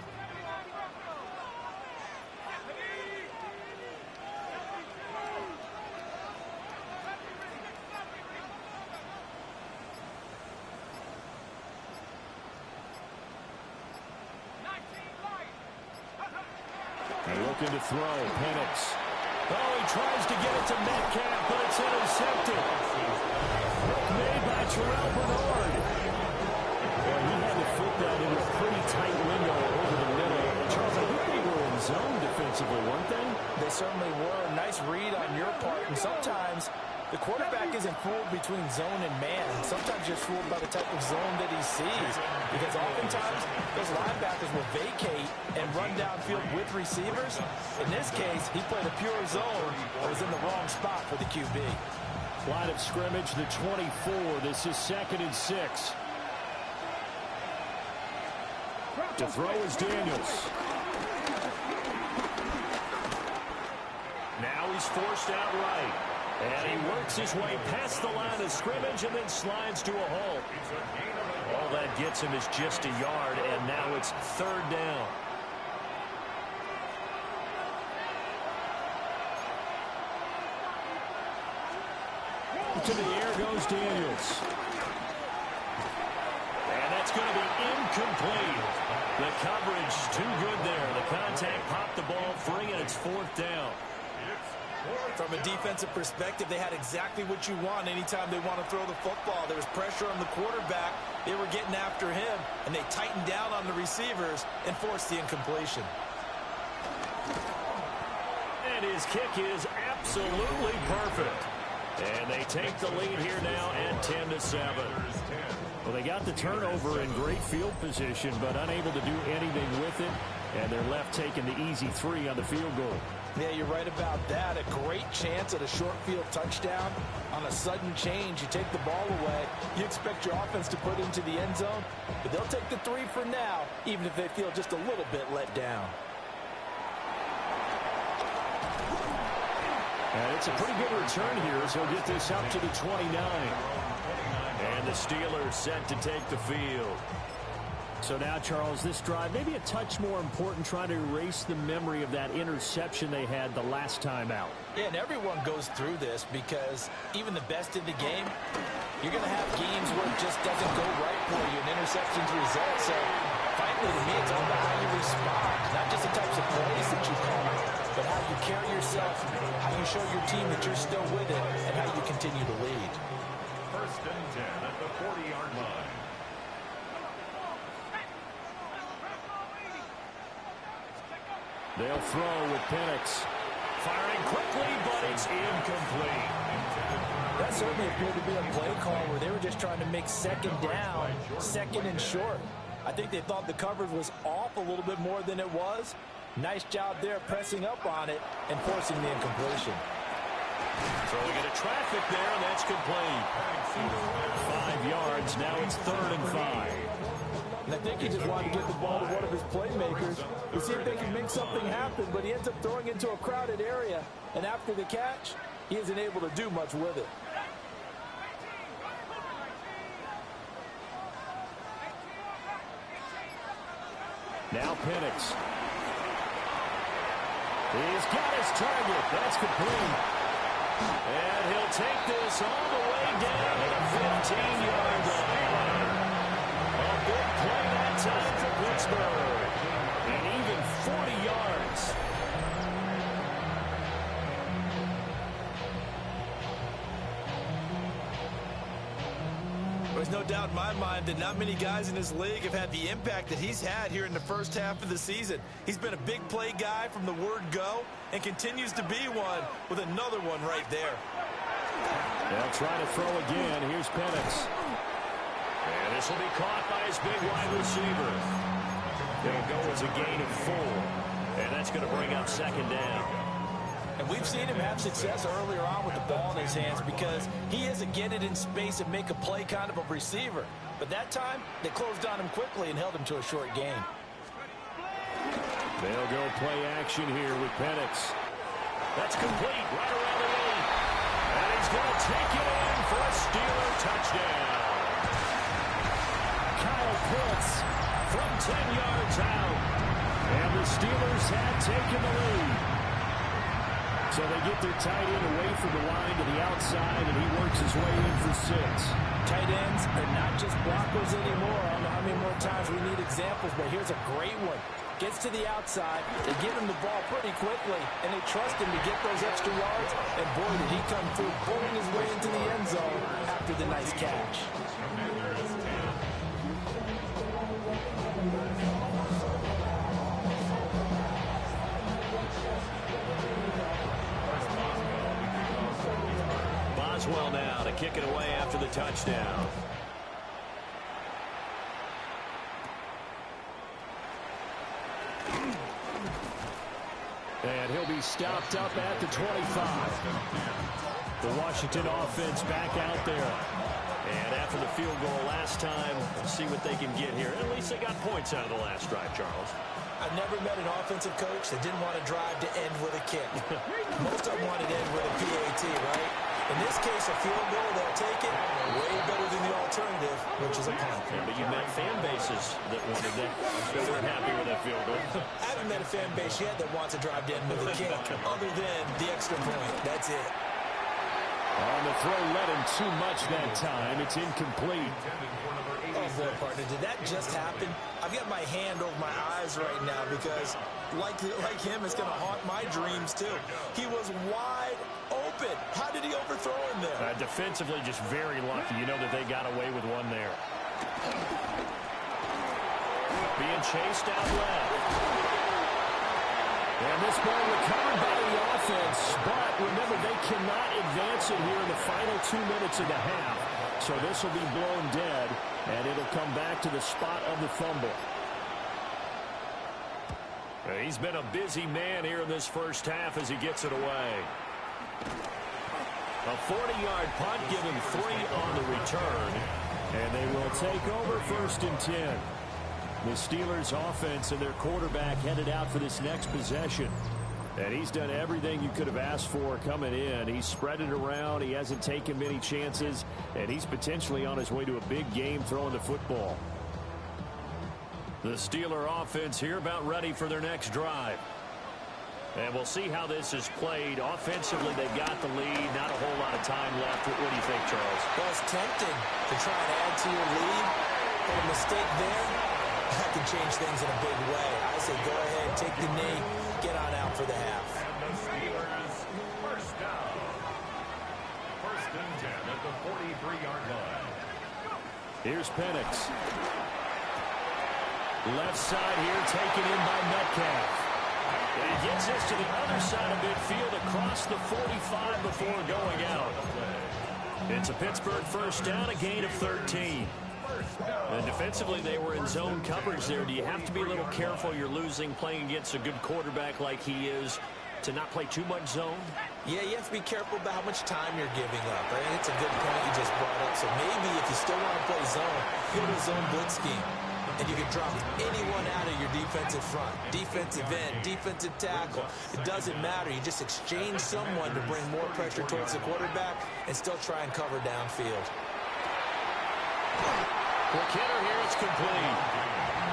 [SPEAKER 1] Looking to throw. Penix. Oh, he tries to get it to Metcalf, but it's intercepted. Made by Terrell Bernard. Well, he had to flip that into a pretty tight window over the middle. Charles, I think they were in zone defensively, weren't they?
[SPEAKER 2] They certainly were. Nice read on your part. And sometimes the quarterback isn't fooled between zone and man. Sometimes you're fooled by the type of zone that he sees. Because oftentimes, those linebackers will vacate and run downfield with receivers. In this case, he played a pure zone and was in the wrong spot for the QB.
[SPEAKER 1] Line of scrimmage, the 24. This is 2nd and 6. To throw is Daniels. Now he's forced out right. And he works his way past the line of scrimmage and then slides to a halt. All that gets him is just a yard, and now it's 3rd down. To the air goes Daniels. And that's going to be incomplete. The coverage too good there. The contact popped the ball free, and it's 4th down.
[SPEAKER 2] From a defensive perspective, they had exactly what you want anytime they want to throw the football. There was pressure on the quarterback. They were getting after him, and they tightened down on the receivers and forced the incompletion.
[SPEAKER 1] And his kick is absolutely perfect. And they take the lead here now at 10-7. Well, they got the turnover in great field position, but unable to do anything with it. And they're left taking the easy 3 on the field goal.
[SPEAKER 2] Yeah, you're right about that. A great chance at a short field touchdown. On a sudden change, you take the ball away. You expect your offense to put into the end zone, but they'll take the 3 for now, even if they feel just a little bit let down.
[SPEAKER 1] And it's a pretty good return here as he'll get this up to the 29. And the Steelers set to take the field.
[SPEAKER 4] So now, Charles, this drive, maybe a touch more important, trying to erase the memory of that interception they had the last time out.
[SPEAKER 2] Yeah, and everyone goes through this because even the best in the game, you're going to have games where it just doesn't go right for you, and interceptions result. So, finally, to me, it's all about how you respond, not just the types of plays that you call, but how you carry yourself, how you show your team that you're still with it, and how you continue to lead.
[SPEAKER 3] 1st and 10 at the 40-yard line.
[SPEAKER 1] They'll throw with Penix. Firing quickly, but it's incomplete.
[SPEAKER 2] That certainly appeared to be a play call where they were just trying to make 2nd down, 2nd and short. I think they thought the coverage was off a little bit more than it was. Nice job there pressing up on it and forcing the incompletion.
[SPEAKER 1] Throwing into traffic there, and that's complete. 5 yards, now it's 3rd and 5.
[SPEAKER 2] And I think he just wanted to get the ball to one of his playmakers to see if they can make something happen, but he ends up throwing into a crowded area, and after the catch, he isn't able to do much with it.
[SPEAKER 1] Now Penix. He's got his target. That's complete. And he'll take this all the way down to the 15-yard line. A big play that time for Pittsburgh. And even 40 yards.
[SPEAKER 2] there's no doubt in my mind that not many guys in this league have had the impact that he's had here in the first half of the season. He's been a big play guy from the word go and continues to be one with another one right there.
[SPEAKER 4] They'll try to throw again. Here's Penix.
[SPEAKER 1] And this will be caught by his big wide receiver. It'll go as a gain of 4. And that's going to bring up second down.
[SPEAKER 2] And we've seen him have success earlier on with the ball in his hands because he is a get it in space and make a play kind of a receiver. But that time, they closed on him quickly and held him to a short gain.
[SPEAKER 4] They'll go play action here with Penix.
[SPEAKER 1] That's complete right around the 8. And he's going to take it in for a Steeler touchdown. Kyle Pitts from 10 yards out.
[SPEAKER 4] And the Steelers have taken the lead. So they get their tight end away from the line to the outside, and he works his way in for 6.
[SPEAKER 2] Tight ends are not just blockers anymore. I don't know how many more times we need examples, but here's a great one. Gets to the outside, they give him the ball pretty quickly, and they trust him to get those extra yards. And boy, did he come through, pulling his way into the end zone after the nice catch.
[SPEAKER 1] Boswell now to kick it away after the touchdown.
[SPEAKER 4] And he'll be stopped up at the 25. The Washington offense back out there.
[SPEAKER 1] And after the field goal last time, we'll see what they can get here. At least they got points out of the last drive, Charles.
[SPEAKER 2] I've never met an offensive coach that didn't want to drive to end with a kick. Most of them wanted to end with a PAT, right? In this case, a field goal, they'll take it. Way better than the alternative, which is a punt.
[SPEAKER 1] Yeah, but you've met fan bases that wanted that. They weren't happy with that field goal.
[SPEAKER 2] I haven't met a fan base yet that wants to drive to end with a kick, other than the extra point. That's it.
[SPEAKER 4] On the throw, led him too much that time. It's incomplete.
[SPEAKER 2] Oh, boy, partner, did that just happen? I've got my hand over my eyes right now because, like him, it's going to haunt my dreams, too. He was wide open. How did he overthrow him there?
[SPEAKER 1] Defensively, just very lucky. You know that they got away with one there. Being chased out left.
[SPEAKER 4] And this ball recovered by the offense, but remember, they cannot advance it here in the final 2 minutes of the half. So this will be blown dead, and it'll come back to the spot of the fumble.
[SPEAKER 1] He's been a busy man here in this first half as he gets it away. A 40-yard punt, give him 3 on the return.
[SPEAKER 4] And they will take over 1st and 10. The Steelers offense and their quarterback headed out for this next possession. And he's done everything you could have asked for coming in. He's spread it around. He hasn't taken many chances. And he's potentially on his way to a big game throwing the football.
[SPEAKER 1] The Steeler offense here about ready for their next drive. And we'll see how this is played. Offensively, they've got the lead. Not a whole lot of time left. What do you think, Charles?
[SPEAKER 2] Well, it's tempting to try and add to your lead. But a mistake there, that can change things in a big way. I say go ahead, take the knee, get on out for the half.
[SPEAKER 3] And the Steelers first down. 1st and 10 at the 43-yard line.
[SPEAKER 4] Here's Penix.
[SPEAKER 1] Left side here taken in by Metcalf. And he gets this to the other side of midfield across the 45 before going out. It's a Pittsburgh first down, a gain of 13. And defensively, they were in zone coverage there. Do you have to be a little careful? You're losing playing against a good quarterback like he is to not play too much zone?
[SPEAKER 2] Yeah, you have to be careful about how much time you're giving up. I think it's a good point you just brought up. So maybe if you still want to play zone, go to zone blitz scheme. And you can drop anyone out of your defensive front, defensive end, defensive tackle. It doesn't matter. You just exchange someone to bring more pressure towards the quarterback and still try and cover downfield.
[SPEAKER 1] For Kidder here, it's complete.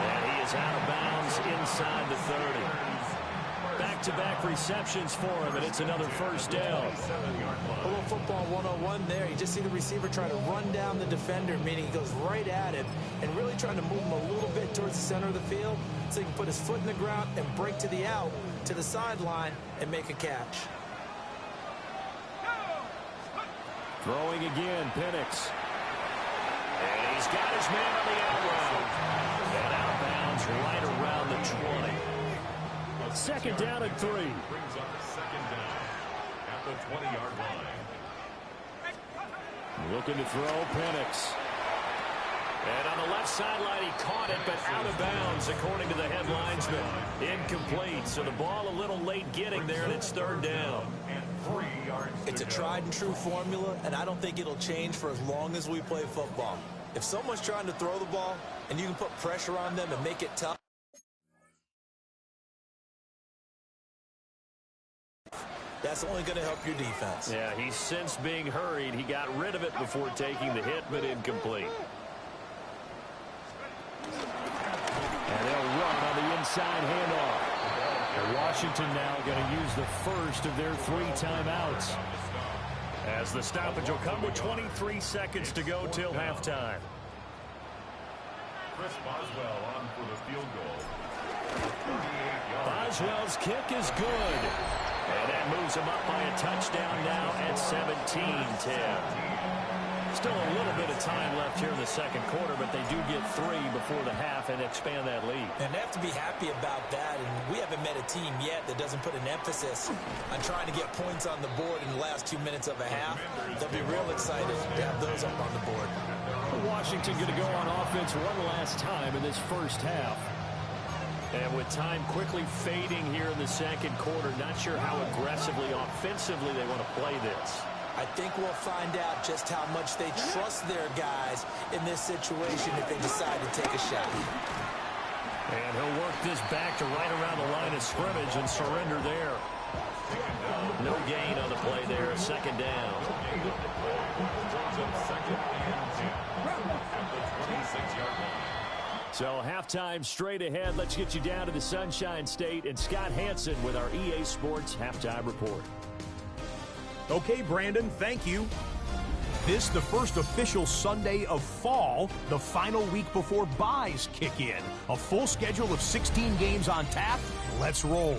[SPEAKER 1] And he is out of bounds inside the 30. Back-to-back receptions for him, and it's another first down.
[SPEAKER 2] A little football 101 there. You just see the receiver trying to run down the defender, meaning he goes right at him and really trying to move him a little bit towards the center of the field so he can put his foot in the ground and break to the out, to the sideline, and make a catch.
[SPEAKER 4] Throwing again, Penix.
[SPEAKER 1] And he's got his man on the out route. And out of bounds right around the 20.
[SPEAKER 4] Second down and 3.
[SPEAKER 3] Brings up second down at the 20-yard line.
[SPEAKER 4] Looking to throw, Penix.
[SPEAKER 1] And on the left sideline, he caught it, but out of bounds, according to the head linesman. Incomplete, so the ball a little late getting there, and it's third down.
[SPEAKER 3] And 3 yards
[SPEAKER 2] It's a tried-and-true formula, and I don't think it'll change for as long as we play football. If someone's trying to throw the ball, and you can put pressure on them and make it tough, that's only going to help your defense.
[SPEAKER 1] Yeah, he's since being hurried. He got rid of it before taking the hit, but incomplete.
[SPEAKER 4] And they'll run on the inside handoff. And Washington now going to use the first of their 3 timeouts.
[SPEAKER 1] As the stoppage will come with 23 seconds to go till halftime.
[SPEAKER 3] Chris Boswell on for the field goal. 38 yards.
[SPEAKER 1] Boswell's kick is good. And that moves him up by a touchdown now at 17-10. Still a little bit of time left here in the second quarter, but they do get 3 before the half and expand that lead.
[SPEAKER 2] And they have to be happy about that, and we haven't met a team yet that doesn't put an emphasis on trying to get points on the board in the last 2 minutes of a half. They'll be real excited to have those up on the board.
[SPEAKER 4] Washington going to go on offense one last time in this first half.
[SPEAKER 1] And with time quickly fading here in the second quarter, not sure how aggressively, offensively they want to play this.
[SPEAKER 2] I think we'll find out just how much they trust their guys in this situation if they decide to take a shot.
[SPEAKER 1] And he'll work this back to right around the line of scrimmage and surrender there. No gain on the play there, second down.
[SPEAKER 4] So halftime straight ahead. Let's get you down to the Sunshine State and Scott Hansen with our EA Sports Halftime Report.
[SPEAKER 6] Okay, Brandon, thank you. This the first official Sunday of fall, the final week before byes kick in. A full schedule of 16 games on tap. Let's roll.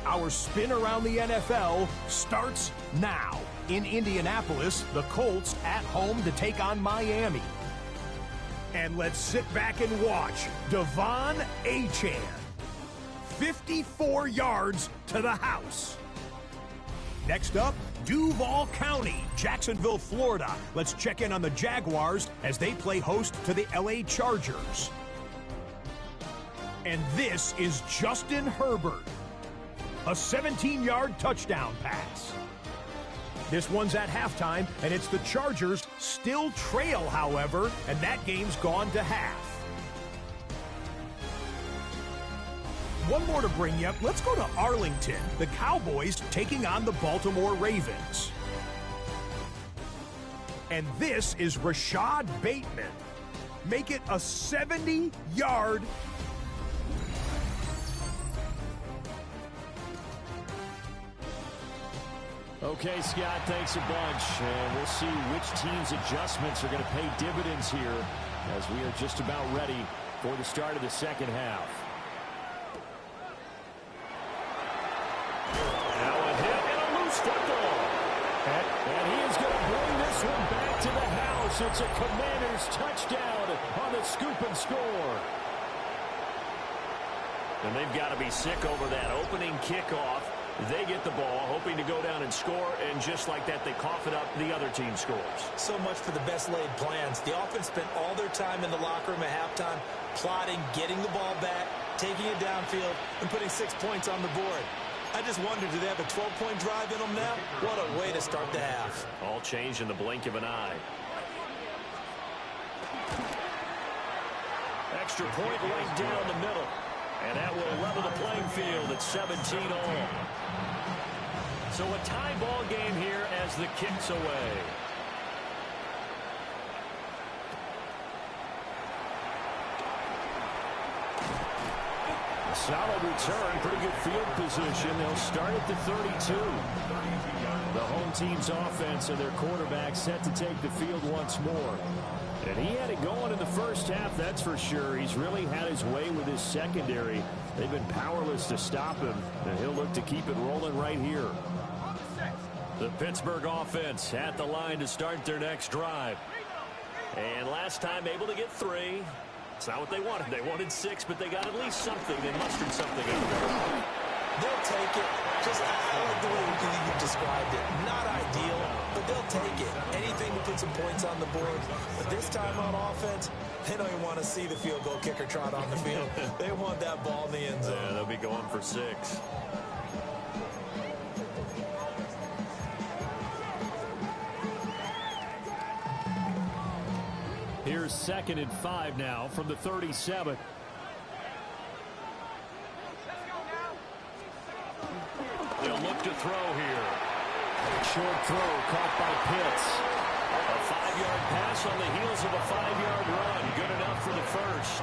[SPEAKER 6] Our spin around the NFL starts now. In Indianapolis, the Colts at home to take on Miami. And let's sit back and watch Devon Achane. 54 yards to the house. Next up, Duval County, Jacksonville, Florida. Let's check in on the Jaguars as they play host to the LA Chargers. And this is Justin Herbert. A 17-yard touchdown pass. This one's at halftime, and it's the Chargers still trail, however, and that game's gone to half. One more to bring you up. Let's go to Arlington. The Cowboys taking on the Baltimore Ravens. And this is Rashad Bateman. Make it a 70-yard.
[SPEAKER 4] Okay, Scott, thanks a bunch. And we'll see which team's adjustments are going to pay dividends here as we are just about ready for the start of the second half.
[SPEAKER 1] Now a hit and a loose football.
[SPEAKER 4] And he is going to bring this one back to the house. It's a Commanders touchdown on the scoop and score.
[SPEAKER 1] And they've got to be sick over that opening kickoff. They get the ball, hoping to go down and score, and just like that, they cough it up. The other team scores.
[SPEAKER 2] So much for the best laid plans. The offense spent all their time in the locker room at halftime plotting, getting the ball back, taking it downfield, and putting 6 points on the board. I just wonder, do they have a 12-point drive in them now? What a way to start the half.
[SPEAKER 1] All changed in the blink of an eye. Extra point right down the middle. And that will level the playing field at 17-all. So a tie ball game here as the kick's away.
[SPEAKER 4] A solid return, pretty good field position. They'll start at the 32. The home team's offense and their quarterback set to take the field once more. And he had it going in the first half, that's for sure. He's really had his way with his secondary. They've been powerless to stop him, and he'll look to keep it rolling right here.
[SPEAKER 1] The Pittsburgh offense at the line to start their next drive. And last time able to get 3. It's not what they wanted. They wanted 6, but they got at least something. They mustered something out of it.
[SPEAKER 2] They'll take it. Just, I like the way you described it. Not ideal, but they'll take it. Anything to put some points on the board. But this time on offense, they don't even want to see the field goal kicker trot on the field. They want that ball in the end zone.
[SPEAKER 1] Yeah, they'll be going for 6.
[SPEAKER 4] Here's 2nd and 5 now from the 37.
[SPEAKER 1] They'll look to throw here.
[SPEAKER 4] Short throw caught by Pitts.
[SPEAKER 1] A 5-yard pass on the heels of a 5-yard run. Good enough for the first.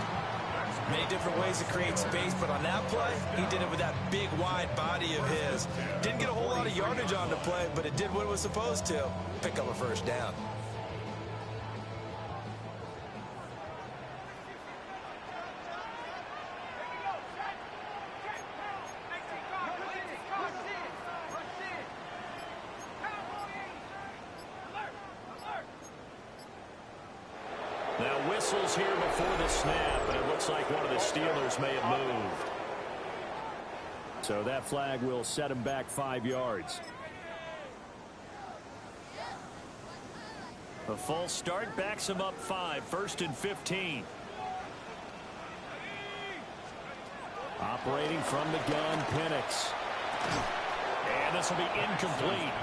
[SPEAKER 2] Many different ways to create space, but on that play, he did it with that big, wide body of his. Didn't get a whole lot of yardage on the play, but it did what it was supposed to. Pick up a first down.
[SPEAKER 1] Now whistles here before the snap, and it looks like one of the Steelers may have moved.
[SPEAKER 4] So that flag will set him back 5 yards.
[SPEAKER 1] A false start backs him up 5. 1st and 15.
[SPEAKER 4] Operating from the gun, Penix.
[SPEAKER 1] And this will be incomplete.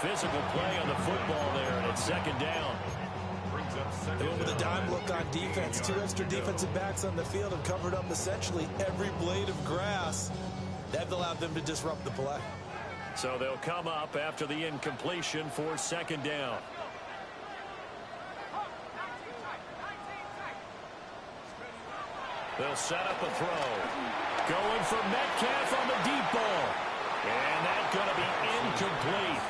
[SPEAKER 1] Physical play on the football there, and it's 2nd down.
[SPEAKER 2] They went with a dime look on defense. 2 extra defensive backs on the field and covered up essentially every blade of grass. That allowed them to disrupt the play.
[SPEAKER 1] So they'll come up after the incompletion for 2nd down. They'll set up a throw. Going for Metcalf on the deep ball. And that's going to be incomplete.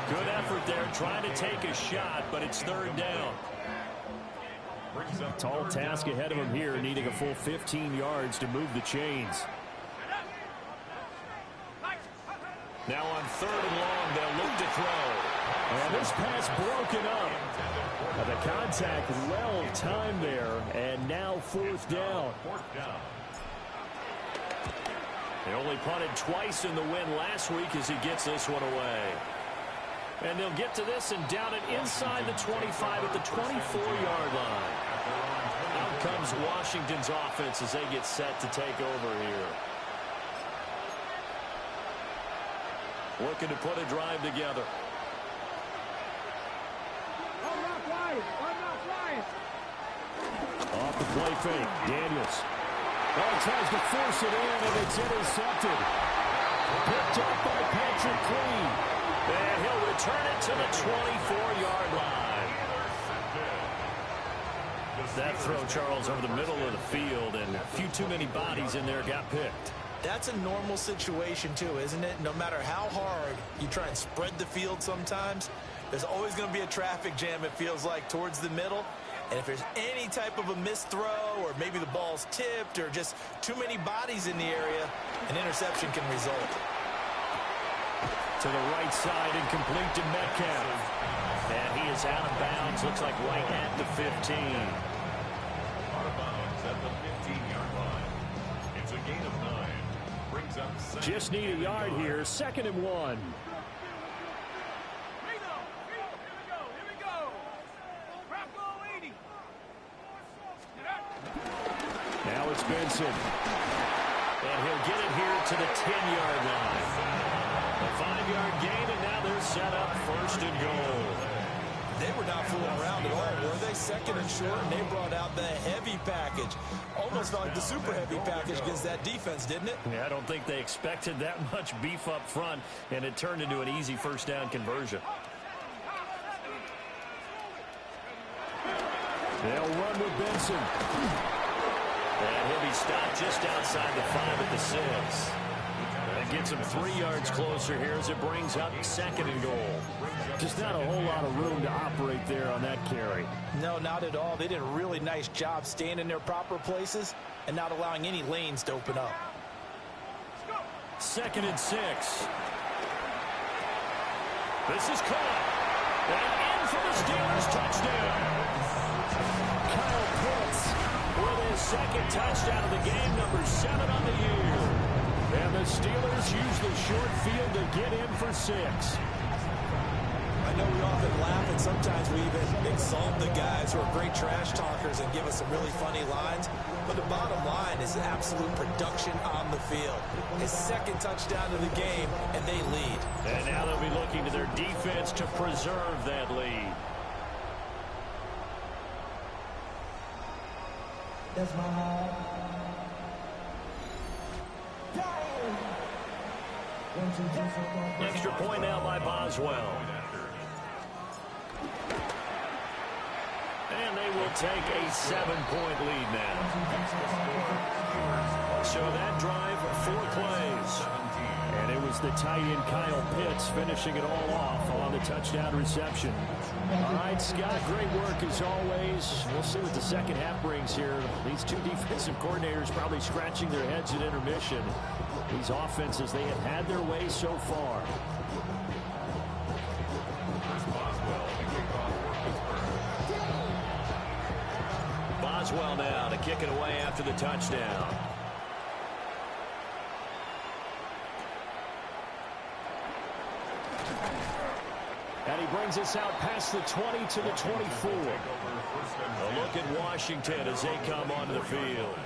[SPEAKER 1] Good effort there trying to take a shot, but it's 3rd down.
[SPEAKER 4] Tall task ahead of him here, needing a full 15 yards to move the chains.
[SPEAKER 1] Now on 3rd and long, they'll look to throw.
[SPEAKER 4] And this pass broken up. The contact well timed there, and now 4th down.
[SPEAKER 1] They only punted twice in the win last week as he gets this one away. And they'll get to this and down it inside the 25 at the 24-yard line. Out comes Washington's offense as they get set to take over here. Looking to put a drive together.
[SPEAKER 4] Off the play fake, Daniels. Oh, tries to force it in, and it's intercepted. Picked up by Patrick Queen.
[SPEAKER 1] And he'll return it to the 24-yard line. That throw, Charles, over the middle of the field, and a few too many bodies in there got picked.
[SPEAKER 2] That's a normal situation, too, isn't it? No matter how hard you try and spread the field sometimes, there's always going to be a traffic jam, it feels like, towards the middle. And if there's any type of a missed throw or maybe the ball's tipped or just too many bodies in the area, an interception can result.
[SPEAKER 1] To the right side, incomplete to Metcalf. And he is out of bounds, looks like right at the 15.
[SPEAKER 3] Out of bounds at the 15-yard line. It's a gain of 9. Brings up 2nd.
[SPEAKER 4] Just need a yard here, 2nd and 1. Now it's Benson.
[SPEAKER 1] And he'll get it here to the 10-yard line. A 5-yard gain, and now they're set up 1st and goal.
[SPEAKER 2] They were not fooling around at all, were they? 2nd and short, and they brought out the heavy package. Almost felt like the super heavy package against that defense, didn't it?
[SPEAKER 1] Yeah, I don't think they expected that much beef up front, and it turned into an easy 1st down conversion.
[SPEAKER 4] They'll run with Benson.
[SPEAKER 1] And he'll be stopped just outside the 5 at the 6. That gets him 3 yards closer here as it brings up 2nd and goal.
[SPEAKER 4] Just not a whole lot of room to operate there on that carry.
[SPEAKER 2] No, not at all. They did a really nice job staying in their proper places and not allowing any lanes to open up.
[SPEAKER 1] 2nd and 6. This is caught. And in for the Steelers touchdown. Kyle Pitts with his second touchdown of the game, number 7 on the year. And the Steelers use the short field to get in for 6.
[SPEAKER 2] I know we often laugh, and sometimes we even exalt the guys who are great trash talkers and give us some really funny lines. But the bottom line is absolute production on the field. His second touchdown of the game, and they lead.
[SPEAKER 1] And now they'll be looking to their defense to preserve that lead.
[SPEAKER 5] That's my home.
[SPEAKER 1] Extra point now by Boswell. And they will take a 7-point lead now. So that drive, 4 plays.
[SPEAKER 4] And it was the tight end Kyle Pitts finishing it all off on the touchdown reception. All right, Scott, great work as always. We'll see what the second half brings here. These two defensive coordinators probably scratching their heads at intermission. These offenses, they have had their way so far.
[SPEAKER 1] Boswell now to kick it away after the touchdown. And he brings us out past the 20 to the 24. A look at Washington as they come onto the field.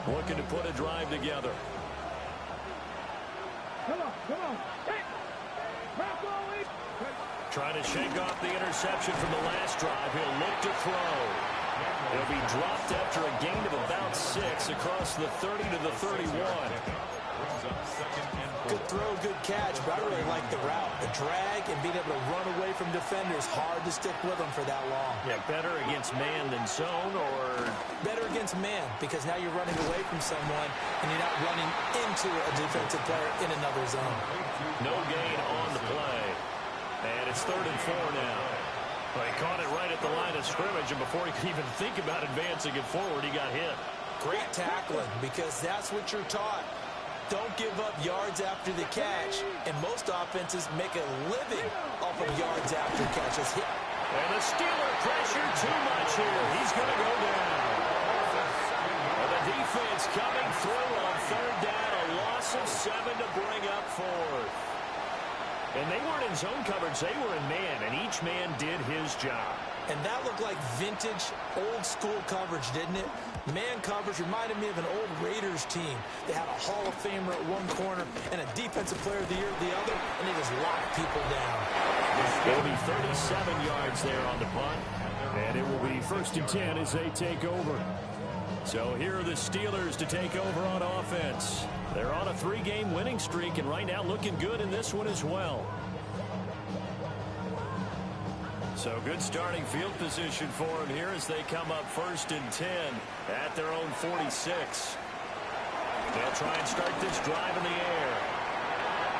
[SPEAKER 1] Looking to put a drive together. Trying to shake off the interception from the last drive. He'll look to throw. He'll be dropped after a gain of about 6 across the 30 to the 31.
[SPEAKER 2] Good throw, good catch, but I really like the route. The drag and being able to run away from defenders, hard to stick with them for that long.
[SPEAKER 1] Yeah, better against man than zone, or?
[SPEAKER 2] Better against man, because now you're running away from someone and you're not running into a defensive player in another zone.
[SPEAKER 1] No gain on the play. And it's 3rd and 4 now. Well, he caught it right at the line of scrimmage, and before he could even think about advancing it forward, he got hit.
[SPEAKER 2] Great tackling, because that's what you're taught. Don't give up yards after the catch, and most offenses make a living off of yards after catches.
[SPEAKER 1] And the Steeler pressure too much here. He's going to go down. And the defense coming through on 3rd down. A loss of 7 to bring up 4th. And they weren't in zone coverage. They were in man, and each man did his job.
[SPEAKER 2] And that looked like vintage, old-school coverage, didn't it? Man coverage reminded me of an old Raiders team. They had a Hall of Famer at one corner and a Defensive Player of the Year at the other, and they just locked people down.
[SPEAKER 4] It'll be 37 yards there on the punt, and it will be 1st and 10 as they take over.
[SPEAKER 1] So here are the Steelers to take over on offense. They're on a 3-game winning streak, and right now looking good in this one as well. So good starting field position for them here as they come up 1st and 10 at their own 46. They'll try and start this drive in the air.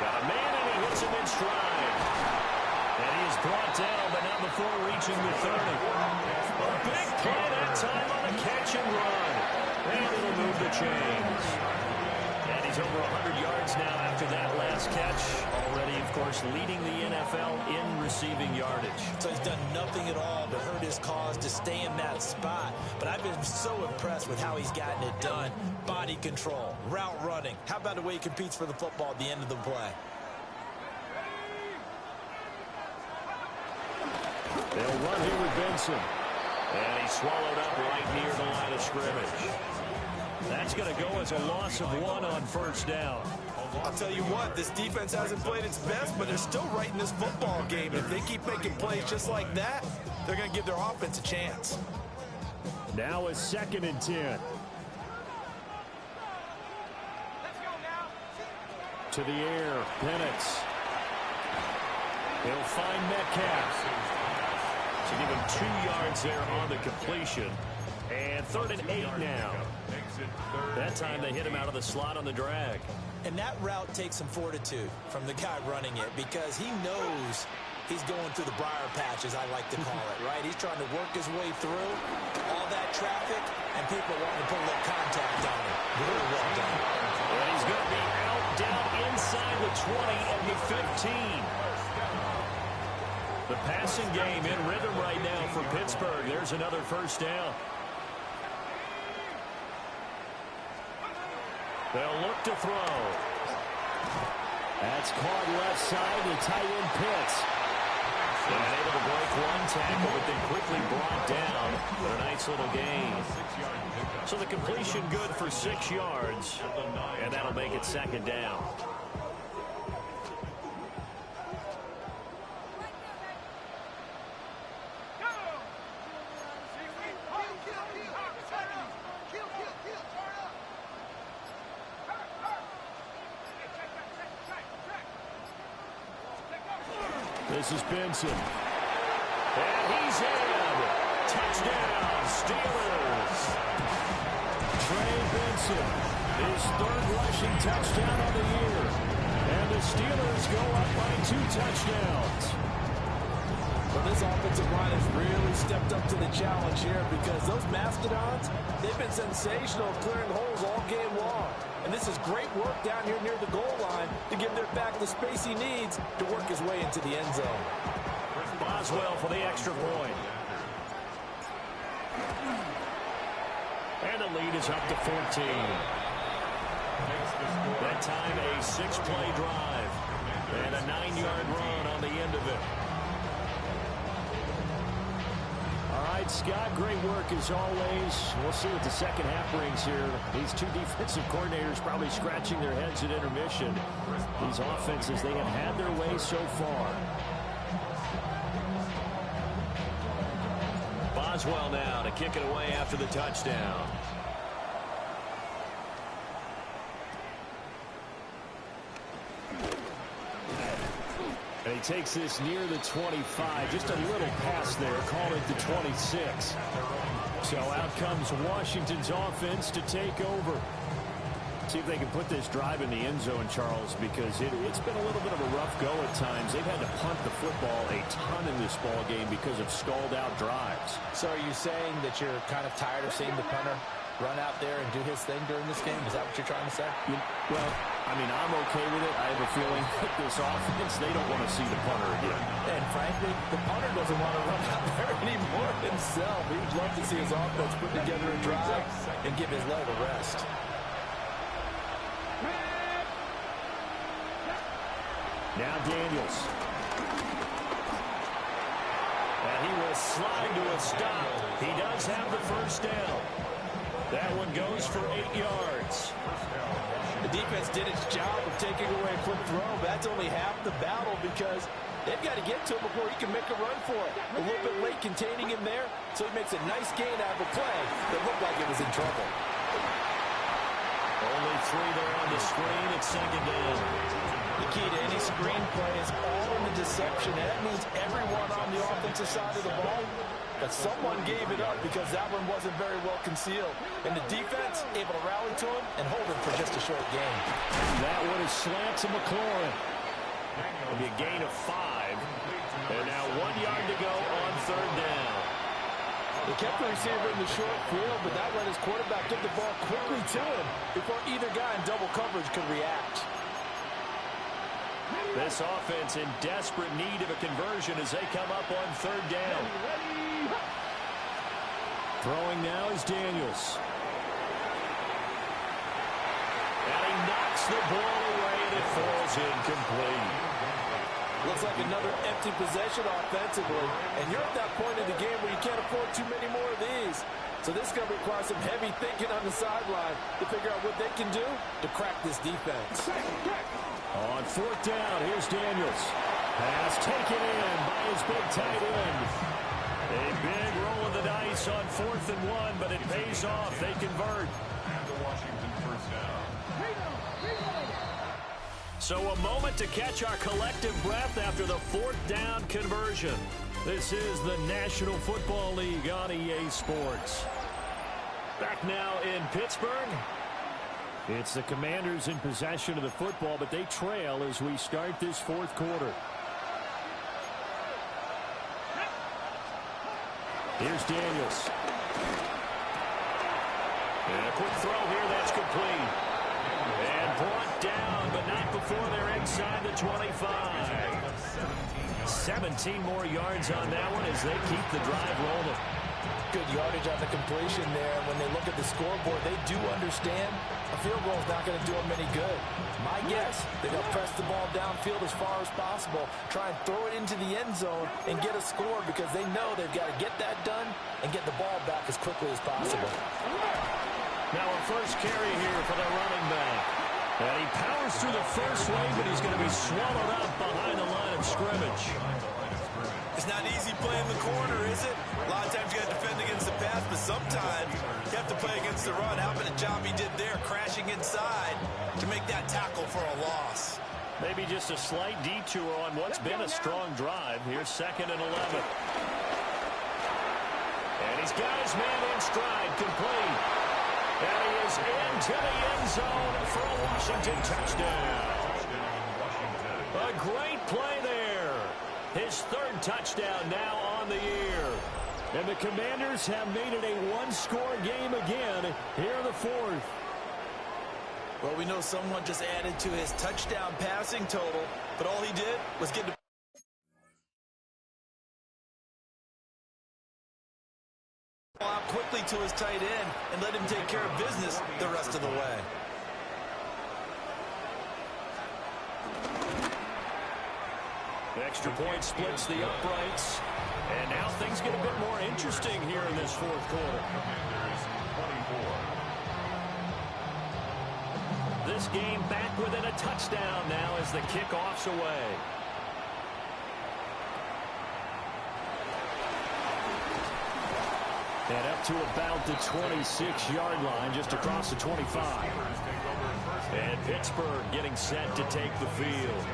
[SPEAKER 1] Got a man, and he hits him in stride. And he is brought down, but not before reaching the 30. A big play that time on the catch and run. And it'll move the chains. And he's over 100 yards now after that last catch. Already, of course, leading the NFL in receiving yardage.
[SPEAKER 2] So he's done nothing at all to hurt his cause to stay in that spot. But I've been so impressed with how he's gotten it done. Body control, route running. How about the way he competes for the football at the end of the play?
[SPEAKER 1] They'll run here with Benson. And he's swallowed up right near the line of scrimmage. That's going to go as a loss of 1 on 1st down.
[SPEAKER 2] I'll tell you what, this defense hasn't played its best, but they're still right in this football game. If they keep making plays just like that, they're going to give their offense a chance.
[SPEAKER 4] Now a 2nd and 10. To the air, Penix.
[SPEAKER 1] He'll find Metcalf. To give him 2 yards there on the completion. And 3rd and 8 now. That time they hit him out of the slot on the drag.
[SPEAKER 2] And that route takes some fortitude from the guy running it because he knows he's going through the briar patch, as I like to call it, right? He's trying to work his way through all that traffic, and people want to put a little contact on him. Really well done.
[SPEAKER 1] And he's going to be out down inside the 20 and the 15. The passing game in rhythm right now for Pittsburgh. There's another first down. They'll look to throw. That's caught left side to tight end Pitts. And able to break one tackle, but then quickly brought down for a nice little gain. So the completion good for 6 yards, and that'll make it 2nd down. This is Benson. And he's in. Touchdown, Steelers. Trey Benson, his 3rd rushing touchdown of the year. And the Steelers go up by 2 touchdowns.
[SPEAKER 2] Well, this offensive line has really stepped up to the challenge here because those Mastodons, they've been sensational clearing holes all game long. And this is great work down here near the goal line to give their back the space he needs to work his way into the end zone.
[SPEAKER 1] Boswell for the extra point. And the lead is up to 14. That time a 6-play drive and a 9-yard run on the end of it. All right, Scott, great work as always. We'll see what the second half brings here. These 2 defensive coordinators probably scratching their heads at intermission. These offenses, they have had their way so far. Boswell now to kick it away after the touchdown. And he takes this near the 25. Just a little pass there. Call it the 26. So out comes Washington's offense to take over. See if they can put this drive in the end zone, Charles, because it's been a little bit of a rough go at times. They've had to punt the football a ton in this ball game because of stalled out drives.
[SPEAKER 2] So are you saying that you're kind of tired of seeing the punter run out there and do his thing during this game? Is that what you're trying to say?
[SPEAKER 4] Well, I mean, I'm okay with it. I have a feeling that this offense, they don't want to see the punter again.
[SPEAKER 2] And frankly, the punter doesn't want to run out there anymore himself. He would love to see his offense put together a drive and give his leg a rest.
[SPEAKER 4] Now Daniels.
[SPEAKER 1] And he will slide to a stop. He does have the first down. That one goes for 8 yards.
[SPEAKER 2] The defense did its job of taking away a quick throw, but that's only half the battle because they've got to get to him before he can make a run for it. A little bit late containing him there, so he makes a nice gain out of a play that looked like it was in trouble.
[SPEAKER 1] Only 3 there on the screen at 2nd down.
[SPEAKER 2] The key to any screen play is all in the deception. That means everyone on the offensive side of the ball, but someone gave it up because that one wasn't very well concealed. And the defense able to rally to him and hold him for just a short gain.
[SPEAKER 1] That one is slant to McLaurin. It'll be a gain of 5. And now 1 yard to go on 3rd down.
[SPEAKER 2] They kept the receiver in the short field, but that let his quarterback get the ball quickly to him before either guy in double coverage could react.
[SPEAKER 1] This offense in desperate need of a conversion as they come up on 3rd down. Throwing now is Daniels. And he knocks the ball away and it falls incomplete.
[SPEAKER 2] Looks like another empty possession offensively. And you're at that point in the game where you can't afford too many more of these. So this is going to require some heavy thinking on the sideline to figure out what they can do to crack this defense.
[SPEAKER 1] On 4th down, here's Daniels. Pass taken in by his big tight end. A big roll of the dice on 4th and 1, but it pays off. They convert.
[SPEAKER 3] And the Washington first down.
[SPEAKER 1] So a moment to catch our collective breath after the 4th down conversion. This is the National Football League on EA Sports.
[SPEAKER 4] Back now in Pittsburgh. It's the Commanders in possession of the football, but they trail as we start this fourth quarter. Here's Daniels. And a quick throw here, that's complete. And brought down, but not before they're inside the 25. 17 more yards on that one as they keep the drive rolling.
[SPEAKER 2] Good yardage on the completion there. When they look at the scoreboard, they do understand a field goal is not going to do them any good. My guess, they're going to press the ball downfield as far as possible, try and throw it into the end zone and get a score because they know they've got to get that done and get the ball back as quickly as possible.
[SPEAKER 4] Now a first carry here for the running back. And he powers through the first wave, but he's going to be swallowed up behind the line of scrimmage.
[SPEAKER 2] It's not easy playing the corner, is it? A lot of times you got to defend against the pass, but sometimes you have to play against the run. How about a job he did there, crashing inside to make that tackle for a loss?
[SPEAKER 4] Maybe just a slight detour on what's been a strong drive. Here's 2nd and 11. And he's got his man in stride, complete. And he is into the end zone for a Washington touchdown. A great play there. His 3rd touchdown now on the year. And the Commanders have made it a one-score game again here in the 4th.
[SPEAKER 2] Well, we know someone just added to his touchdown passing total, but all he did was get the ball out quickly to his tight end and let him take care of business the rest of the way.
[SPEAKER 4] Extra point splits the uprights. And now things get a bit more interesting here in this 4th quarter. This game back within a touchdown now as the kickoff's away. And up to about the 26-yard line, just across the 25. And Pittsburgh getting set to take the field.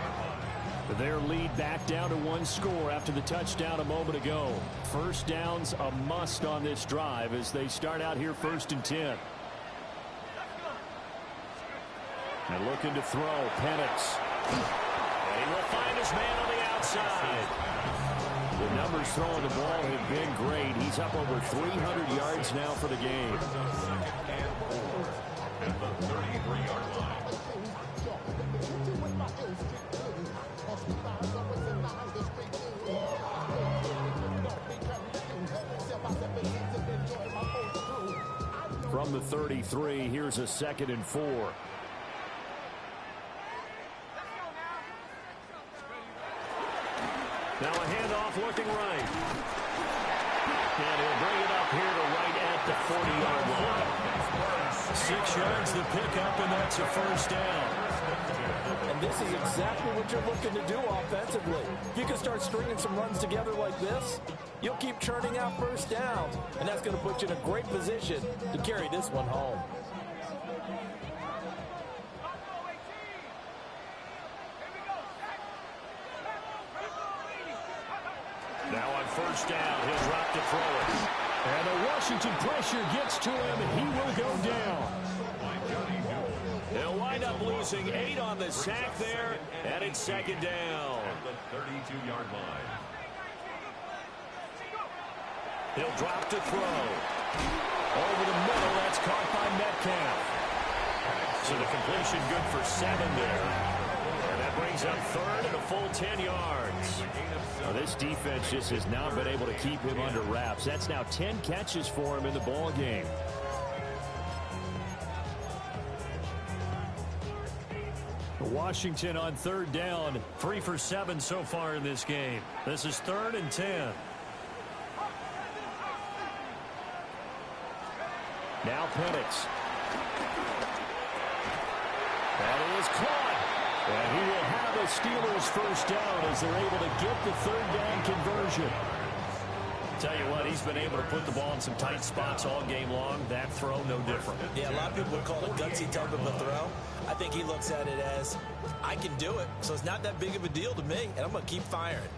[SPEAKER 4] Their lead back down to 1 score after the touchdown a moment ago. First down's a must on this drive as they start out here 1st and 10. And looking to throw, Penix. And he will find his man on the outside. The numbers throwing the ball have been great. He's up over 300 yards now for the game.
[SPEAKER 3] At the 33-yard line.
[SPEAKER 4] From the 33, here's a 2nd and 4. Now a handoff looking right. And he'll bring it up here to right at the 40-yard line. 6 yards the pickup, and that's a first down.
[SPEAKER 2] And this is exactly what you're looking to do offensively. If you can start stringing some runs together like this, you'll keep churning out first downs, and that's going to put you in a great position to carry this one home.
[SPEAKER 4] Now on first down, he'll drop to throw it. And the Washington pressure gets to him, and he will go down. They'll wind up losing 8 on the sack there, and it's 2nd down.
[SPEAKER 3] At the 32-yard line.
[SPEAKER 4] He'll drop to throw. Over the middle, that's caught by Metcalf. So the completion good for 7 there. And that brings up 3rd and a full 10 yards. Now, this defense just has not been able to keep him under wraps. That's now 10 catches for him in the ball game. Washington on 3rd down, 3 for 7 so far in this game. This is 3rd and 10. Now Penix. That is caught. And he will have the Steelers first down as they're able to get the 3rd down conversion. Tell you what, he's been able to put the ball in some tight spots all game long. That throw, no different.
[SPEAKER 2] Yeah, a lot of people would call it a gutsy type of a throw. I think he looks at it as, I can do it, so it's not that big of a deal to me, and I'm going to keep firing.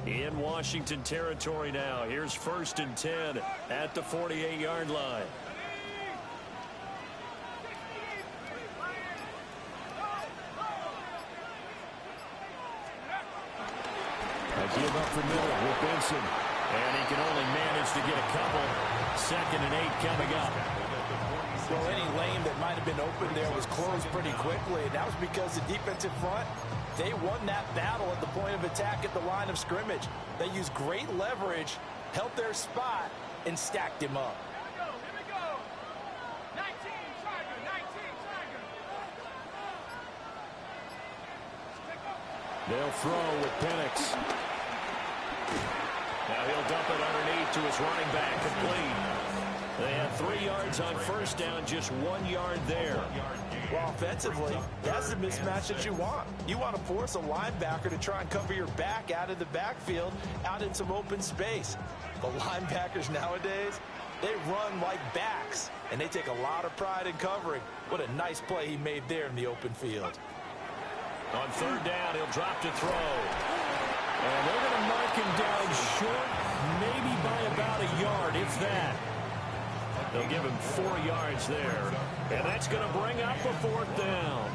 [SPEAKER 1] In Washington territory now. Here's 1st and 10 at the 48-yard line.
[SPEAKER 4] A give up the middle with Benson.
[SPEAKER 1] And he can only manage to get a couple. 2nd and 8 coming up.
[SPEAKER 2] Well, any lane that might have been open there was closed pretty quickly, and that was because the defensive front, they won that battle at the point of attack at the line of scrimmage. They used great leverage, held their spot, and stacked him up.
[SPEAKER 5] Here we go. 19, Tiger, 19, Tiger.
[SPEAKER 4] They'll throw with Penix.
[SPEAKER 1] Now he'll dump it underneath to his running back, complete. They had 3 yards on 1st down, just 1 yard there.
[SPEAKER 2] Well, offensively, that's the mismatch that you want. You want to force a linebacker to try and cover your back out of the backfield, out in some open space. The linebackers nowadays, they run like backs, and they take a lot of pride in covering. What a nice play he made there in the open field.
[SPEAKER 1] On 3rd down, he'll drop to throw.
[SPEAKER 4] And they're going to mark him down short, maybe by about a yard, if that.
[SPEAKER 1] They'll give him 4 yards there. And that's going to bring up a 4th down.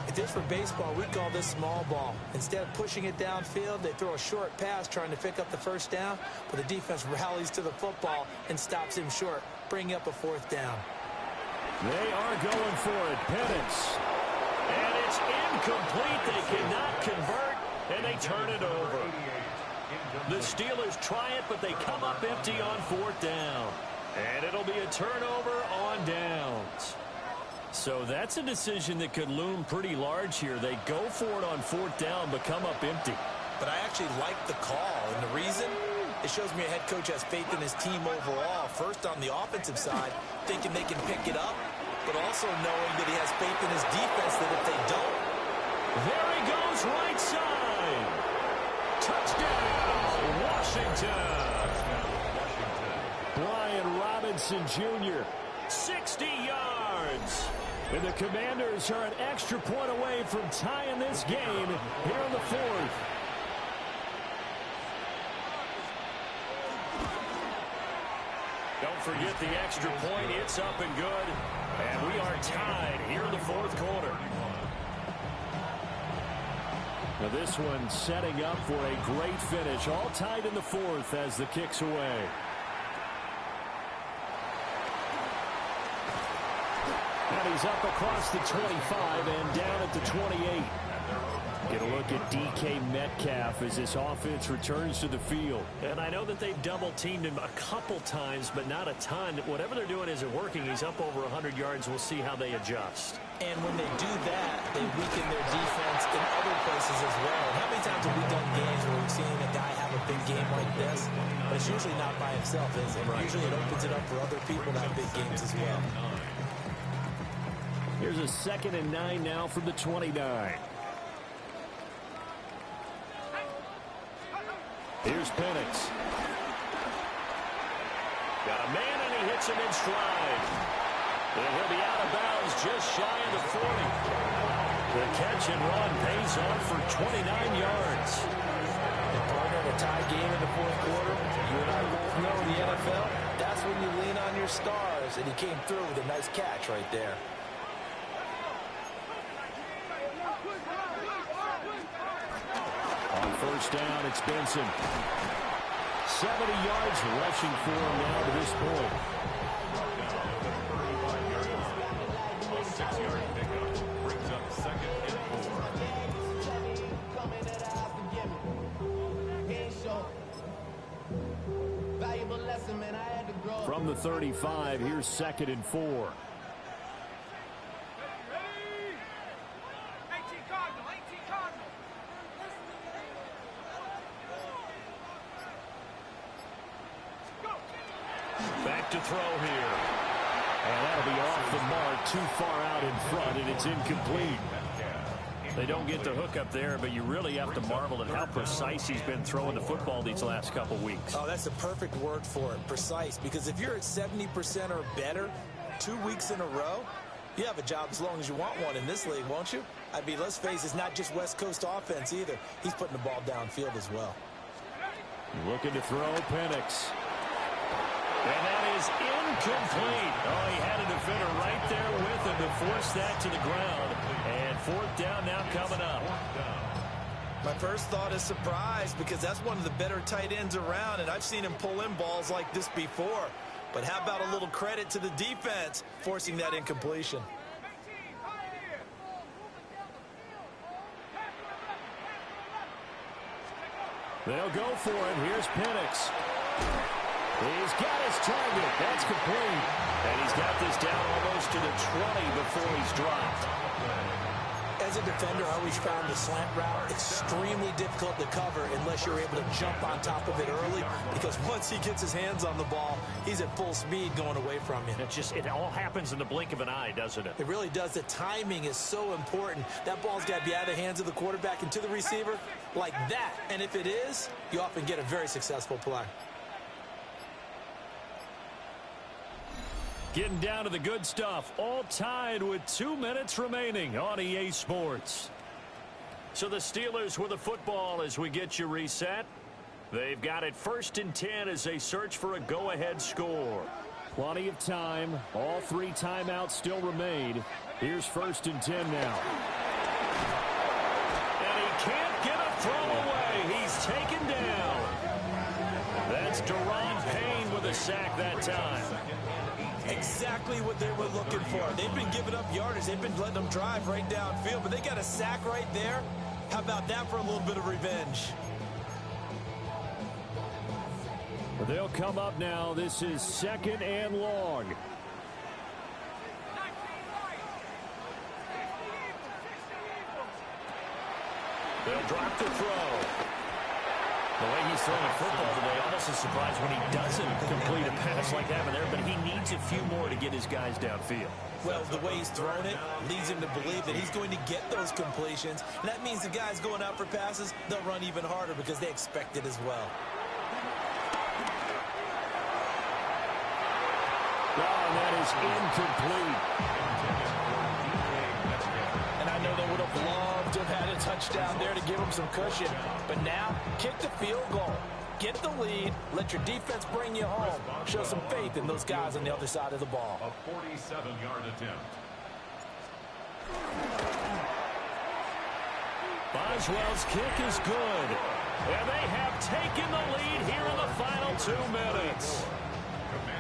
[SPEAKER 2] If this were baseball, we'd call this small ball. Instead of pushing it downfield, they throw a short pass trying to pick up the 1st down, but the defense rallies to the football and stops him short, bringing up a 4th down.
[SPEAKER 4] They are going for it. Penix.
[SPEAKER 1] And it's incomplete. They cannot convert, and they turn it over. The Steelers try it, but they come up empty on 4th down. And it'll be a turnover on downs. So that's a decision that could loom pretty large here. They go for it on 4th down, but come up empty.
[SPEAKER 2] But I actually like the call, and the reason? It shows me a head coach has faith in his team overall. First on the offensive side, thinking they can pick it up, but also knowing that he has faith in his defense that if they don't.
[SPEAKER 1] There he goes, right side. Touchdown, Washington.
[SPEAKER 4] Brian Robinson Jr., 60 yards. And the Commanders are an extra point away from tying this game here in the 4th.
[SPEAKER 1] Don't forget the extra point. It's up and good. And we are tied here in the 4th quarter.
[SPEAKER 4] Now this one setting up for a great finish. All tied in the 4th as the kick's away. And he's up across the 25 and down at the 28. Get a look at DK Metcalf as this offense returns to the field.
[SPEAKER 1] And I know that they've double-teamed him a couple times, but not a ton. Whatever they're doing isn't working. He's up over 100 yards. We'll see how they adjust.
[SPEAKER 2] And when they do that, they weaken their defense in other places as well. And how many times have we done games where we've seen a guy have a big game like this? But it's usually not by himself, is it? Right. Usually it opens it up for other people to have big games as well.
[SPEAKER 4] Here's a 2nd and 9 now from the 29. Here's Penix.
[SPEAKER 1] Got a man, and he hits him in stride. And he'll be out of bounds just shy of the 40. The catch and run pays off for 29 yards.
[SPEAKER 2] And partner, a tie game in the 4th quarter. You and I both know in the NFL, that's when you lean on your stars. And he came through with a nice catch right there.
[SPEAKER 4] On 1st down, it's Benson. 70 yards rushing for him now to this point.
[SPEAKER 3] A 6-yard pickup brings up 2nd and 4.
[SPEAKER 4] From the 35, here's 2nd and 4.
[SPEAKER 1] Back to throw here.
[SPEAKER 4] And that'll be off the mark, too far out in front, and it's incomplete.
[SPEAKER 1] They don't get the hook up there, but you really have to marvel at how precise he's been throwing the football these last couple weeks.
[SPEAKER 2] Oh, that's the perfect word for it, precise. Because if you're at 70% or better 2 weeks in a row, you have a job as long as you want one in this league, won't you? I mean, let's face it, it's not just West Coast offense either. He's putting the ball downfield as well.
[SPEAKER 4] Looking to throw, Penix. And that is incomplete. Oh, he had a defender right there with him to force that to the ground. And fourth down now coming up.
[SPEAKER 2] My first thought is surprise because that's one of the better tight ends around, and I've seen him pull in balls like this before. But how about a little credit to the defense forcing that incompletion?
[SPEAKER 4] They'll go for it. Here's Penix. He's got his target. That's complete. And he's got this down almost to the 20 before he's dropped.
[SPEAKER 2] As a defender, I always found the slant route extremely difficult to cover unless you're able to jump on top of it early, because once he gets his hands on the ball, he's at full speed going away from you.
[SPEAKER 1] It all happens in the blink of an eye, doesn't it?
[SPEAKER 2] It really does. The timing is so important. That ball's got to be out of the hands of the quarterback and to the receiver like that. And if it is, you often get a very successful play.
[SPEAKER 4] Getting down to the good stuff. All tied with 2 minutes remaining on EA Sports.
[SPEAKER 1] So the Steelers with the football as we get you reset. They've got it 1st and 10 as they search for a go-ahead score.
[SPEAKER 4] Plenty of time. All 3 timeouts still remain. Here's 1st and 10 now.
[SPEAKER 1] And he can't get a throw away. He's taken down. That's Daron Payne with a sack that time.
[SPEAKER 2] Exactly what they were looking for. They've been giving up yardage. They've been letting them drive right downfield, but they got a sack right there. How about that for a little bit of revenge?
[SPEAKER 4] They'll come up now. This is 2nd and long.
[SPEAKER 1] They'll drop the throw. The way he's throwing a football today, almost a surprise when he doesn't complete a pass like that there, but he needs a few more to get his guys downfield.
[SPEAKER 2] Well, the way he's thrown it leads him to believe that he's going to get those completions, and that means the guys going out for passes, they'll run even harder because they expect it as well.
[SPEAKER 4] Oh, and that is incomplete.
[SPEAKER 2] And I know they would have loved to have had a touchdown there to give them some cushion. But now, kick the field goal. Get the lead. Let your defense bring you home. Show some faith in those guys on the other side of the ball.
[SPEAKER 3] A 47-yard attempt.
[SPEAKER 1] Boswell's kick is good. And they have taken the lead here in the final 2 minutes.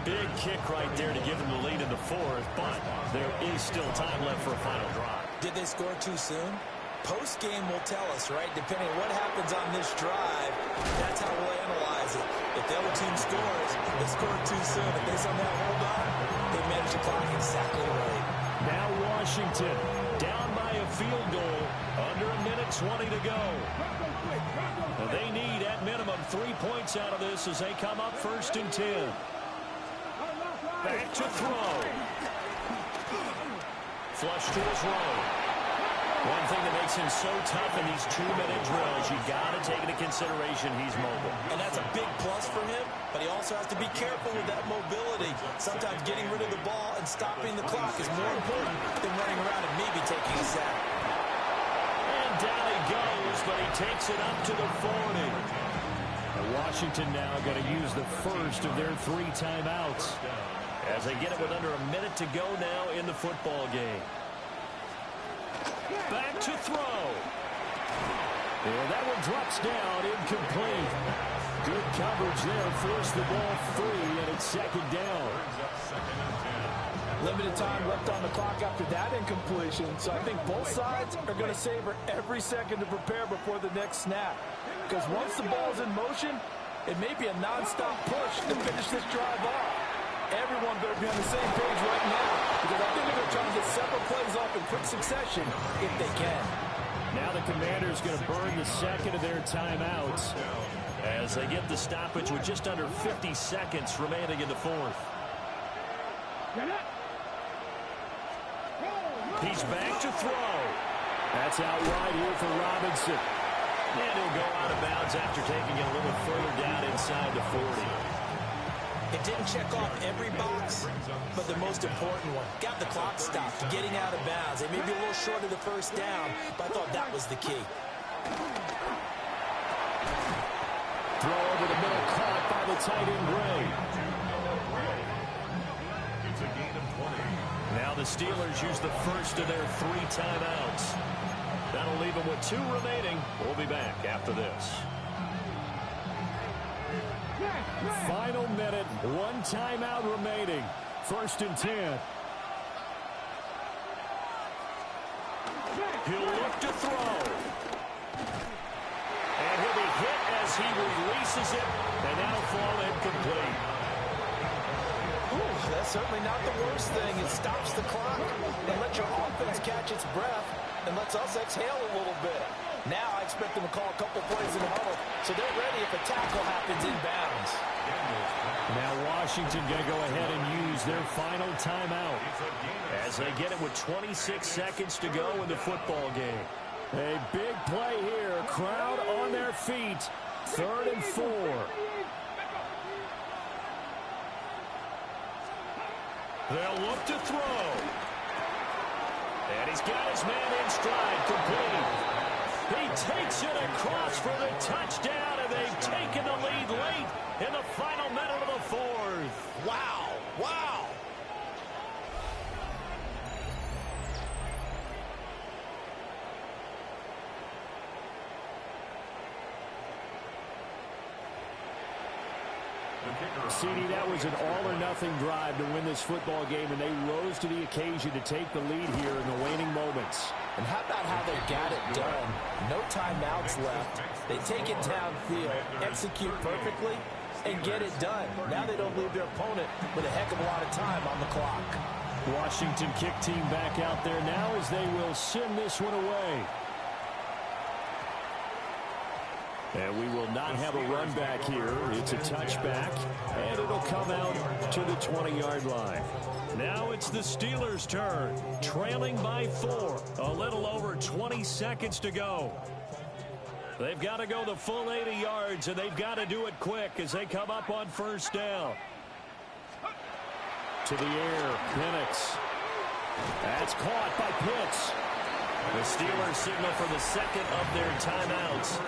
[SPEAKER 1] Big kick right there to give them the lead in the 4th, but there is still time left for a final drive.
[SPEAKER 2] Did they score too soon? Post-game will tell us, right? Depending on what happens on this drive, that's how we'll analyze it. If the other team scores, they scored too soon. If they somehow hold on, they manage the clock exactly right.
[SPEAKER 4] Now Washington down by a field goal. Under a minute 20 to go. They need at minimum 3 points out of this as they come up 1st and 10.
[SPEAKER 1] Back to throw. Flush to his right. One thing that makes him so tough in these 2-minute drills, you got to take into consideration he's mobile.
[SPEAKER 2] And that's a big plus for him, but he also has to be careful with that mobility. Sometimes getting rid of the ball and stopping the clock is more important than running around and maybe taking a sack.
[SPEAKER 1] And down he goes, but he takes it up to the 40.
[SPEAKER 4] Washington now going to use the first of their 3 timeouts
[SPEAKER 1] as they get it with under a minute to go now in the football game. Back to throw.
[SPEAKER 4] And that one drops down, incomplete. Good coverage there, forced the ball free, and it's 2nd down.
[SPEAKER 7] Limited time left on the clock after that incompletion, so I think both sides are going to savor every second to prepare before the next snap. Because once the ball's in motion, it may be a non-stop push to finish this drive off. Everyone better be on the same page right now, because I think they're going to try to get several plays off in quick succession if they can.
[SPEAKER 4] Now the Commanders going to burn the 2nd of their timeouts
[SPEAKER 1] as they get the stoppage with just under 50 seconds remaining in the 4th. He's back to throw.
[SPEAKER 4] That's out wide here for Robinson.
[SPEAKER 1] And he'll go out of bounds after taking it a little further down inside the 40.
[SPEAKER 2] It didn't check off every box, but the most important one. Got the clock stopped, getting out of bounds. They may be a little short of the first down, but I thought that was the key.
[SPEAKER 4] Throw over the middle, caught by the tight end, Gray.
[SPEAKER 3] It's a gain of 20.
[SPEAKER 1] Now the Steelers use the first of their 3 timeouts. That'll leave them with 2 remaining. We'll be back after this.
[SPEAKER 4] Final minute, 1 timeout remaining. 1st and 10.
[SPEAKER 1] He'll look to throw. And he'll be hit as he releases it, and that'll fall incomplete.
[SPEAKER 2] Ooh, that's certainly not the worst thing. It stops the clock and lets your offense catch its breath and lets us exhale a little bit. Now I expect them to call a couple plays in the huddle so they're ready if a tackle happens inbounds.
[SPEAKER 4] Now Washington going to go ahead and use their final timeout
[SPEAKER 1] As they get it with 26 seconds to go in the football game.
[SPEAKER 4] A big play here. Crowd on their feet. 3rd and 4.
[SPEAKER 1] They'll look to throw. And he's got his man in stride, complete. He takes it across for the touchdown, and they've taken the lead late in the final minute of the 4th.
[SPEAKER 2] Wow, wow.
[SPEAKER 4] CD, that was an all-or-nothing drive to win this football game, and they rose to the occasion to take the lead here in the waning moments.
[SPEAKER 2] And how about how they got it done? No timeouts left. They take it downfield, execute perfectly, and get it done. Now they don't leave their opponent with a heck of a lot of time on the clock.
[SPEAKER 4] Washington kick team back out there now as they will send this one away. And we will not have a run back here. It's a touchback, and it'll come out to the 20-yard line.
[SPEAKER 1] Now it's the Steelers' turn, trailing by 4. A little over 20 seconds to go. They've got to go the full 80 yards, and they've got to do it quick as they come up on 1st down.
[SPEAKER 4] To the air, Penix. That's caught by Pitts.
[SPEAKER 1] The Steelers signal for the second of their timeouts,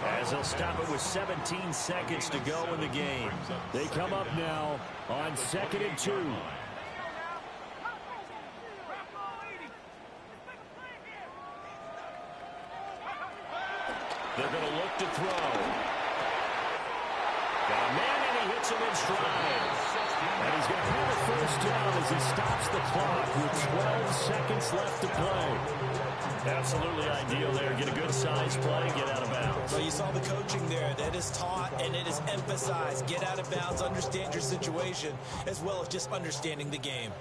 [SPEAKER 1] as they'll stop it with 17 seconds to go in the game.
[SPEAKER 4] They come up now on 2nd and 2.
[SPEAKER 1] They're going to look to throw. Got a man, and he hits him in stride.
[SPEAKER 4] And he's going to have a 1st down as he stops the clock with 12 seconds left to play.
[SPEAKER 1] Absolutely ideal there. Get a good size play, get out of bounds.
[SPEAKER 2] Well, you saw the coaching there. That is taught and it is emphasized. Get out of bounds, understand your situation, as well as just understanding the game.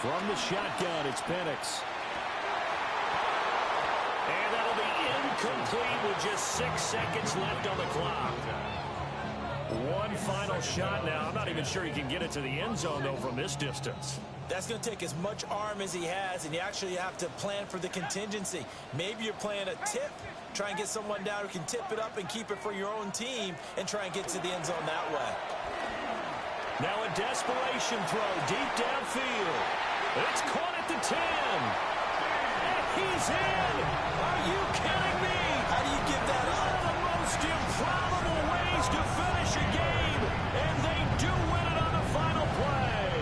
[SPEAKER 4] From the shotgun, it's Penix.
[SPEAKER 1] And that'll be incomplete with just 6 seconds left on the clock. One final shot now. I'm not even sure he can get it to the end zone, though, from this distance.
[SPEAKER 2] That's going to take as much arm as he has, and you actually have to plan for the contingency. Maybe you're playing a tip, try and get someone down who can tip it up and keep it for your own team and try and get to the end zone that way.
[SPEAKER 1] Now a desperation throw deep downfield. It's caught at the 10. And he's in. Are you kidding me?
[SPEAKER 2] How do you give that up?
[SPEAKER 1] One of the most improbable ways to finish a game, and they do win it on the final play.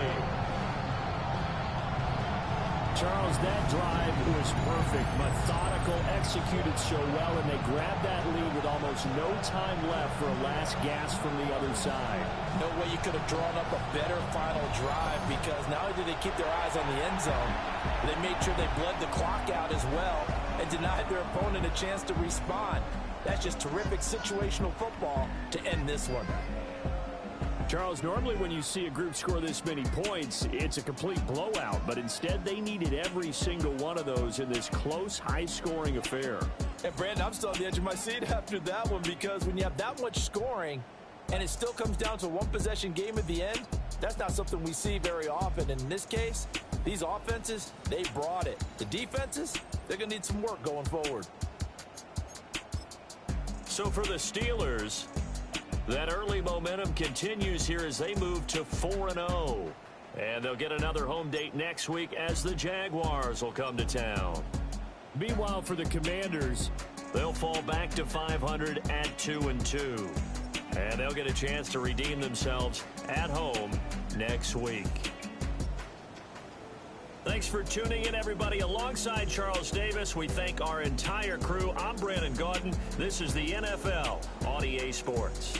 [SPEAKER 4] Charles, that drive was perfect. Methodical, executed so well, and they grabbed that lead with almost no time left for a last gasp from the other side.
[SPEAKER 2] No way you could have drawn up a better final drive, because not only did they keep their eyes on the end zone, they made sure they bled the clock out as well and denied their opponent a chance to respond. That's just terrific situational football to end this one.
[SPEAKER 4] Charles, normally when you see a group score this many points, it's a complete blowout, but instead they needed every single one of those in this close, high-scoring affair.
[SPEAKER 2] And Brandon, I'm still on the edge of my seat after that one, because when you have that much scoring and it still comes down to a one-possession game at the end, that's not something we see very often. And in this case, these offenses, they brought it. The defenses, they're going to need some work going forward.
[SPEAKER 1] So for the Steelers, That early momentum continues here as they move to 4-0. And they'll get another home date next week as the Jaguars will come to town.
[SPEAKER 4] Meanwhile, for the Commanders,
[SPEAKER 1] they'll fall back to 500 at 2-2. And they'll get a chance to redeem themselves at home next week. Thanks for tuning in, everybody. Alongside Charles Davis, we thank our entire crew. I'm Brandon Gaudin. This is the NFL on EA Sports.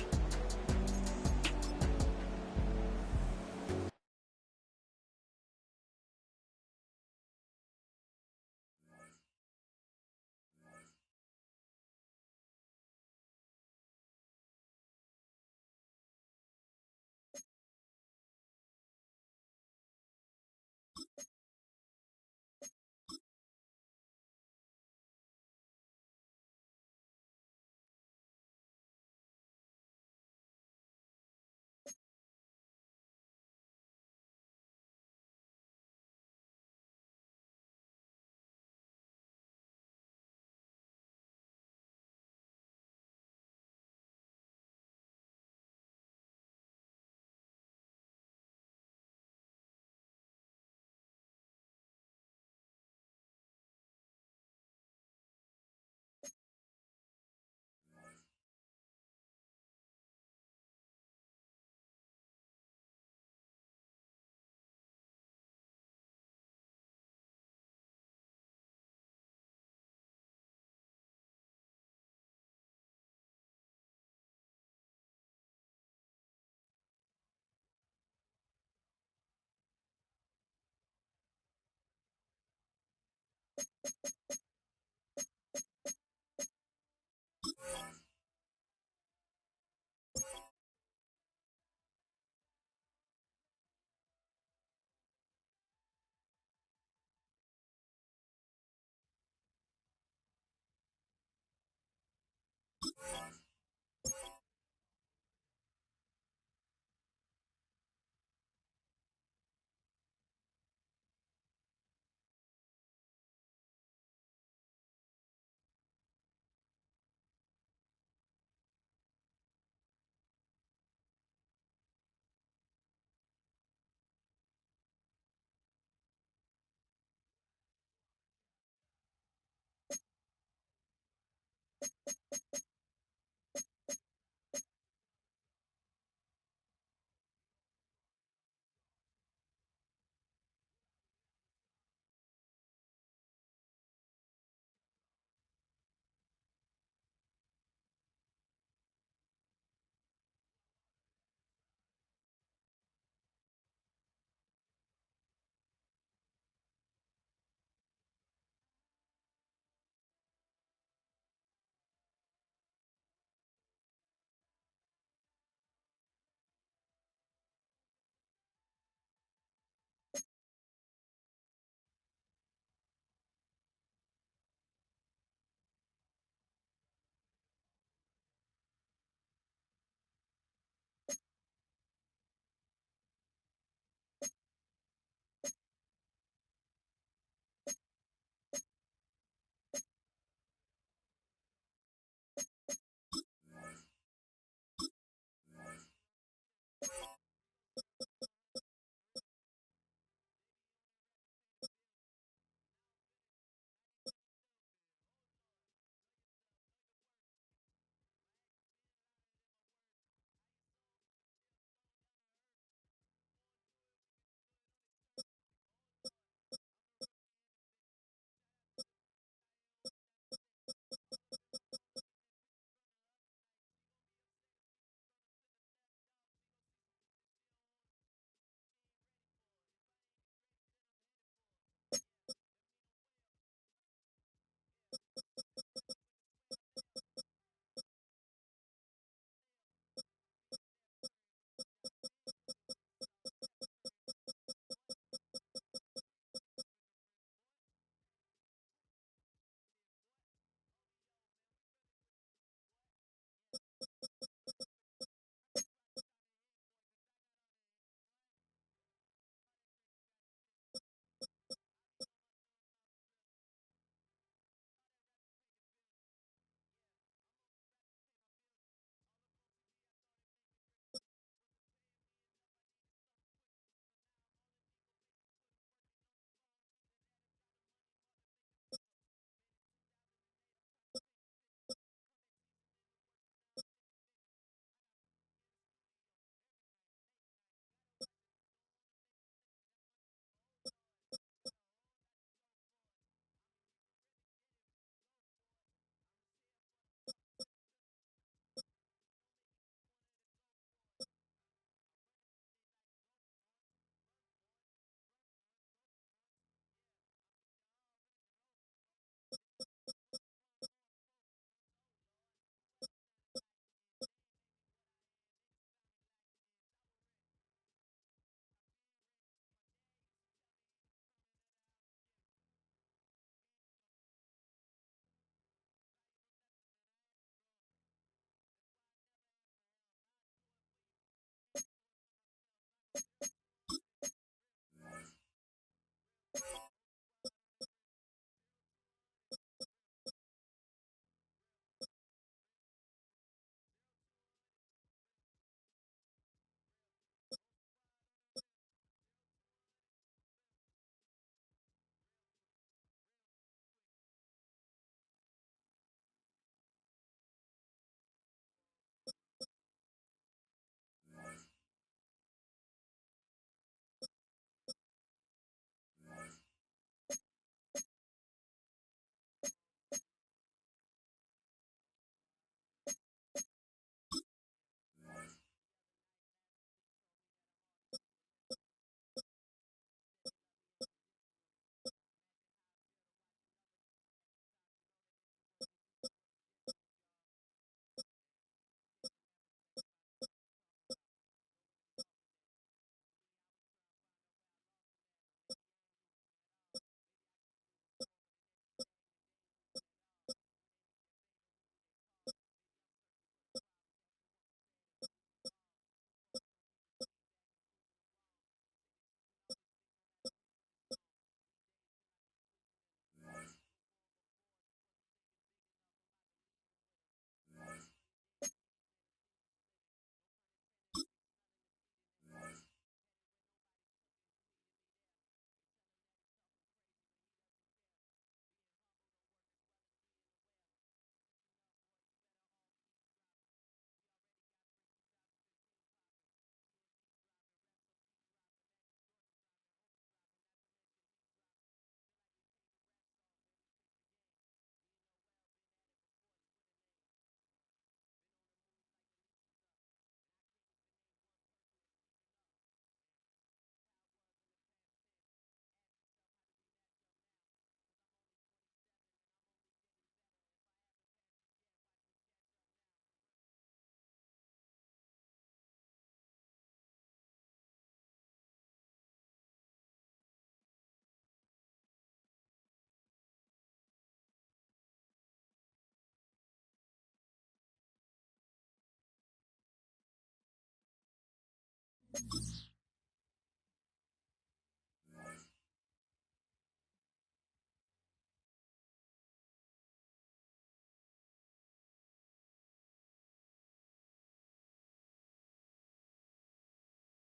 [SPEAKER 1] it.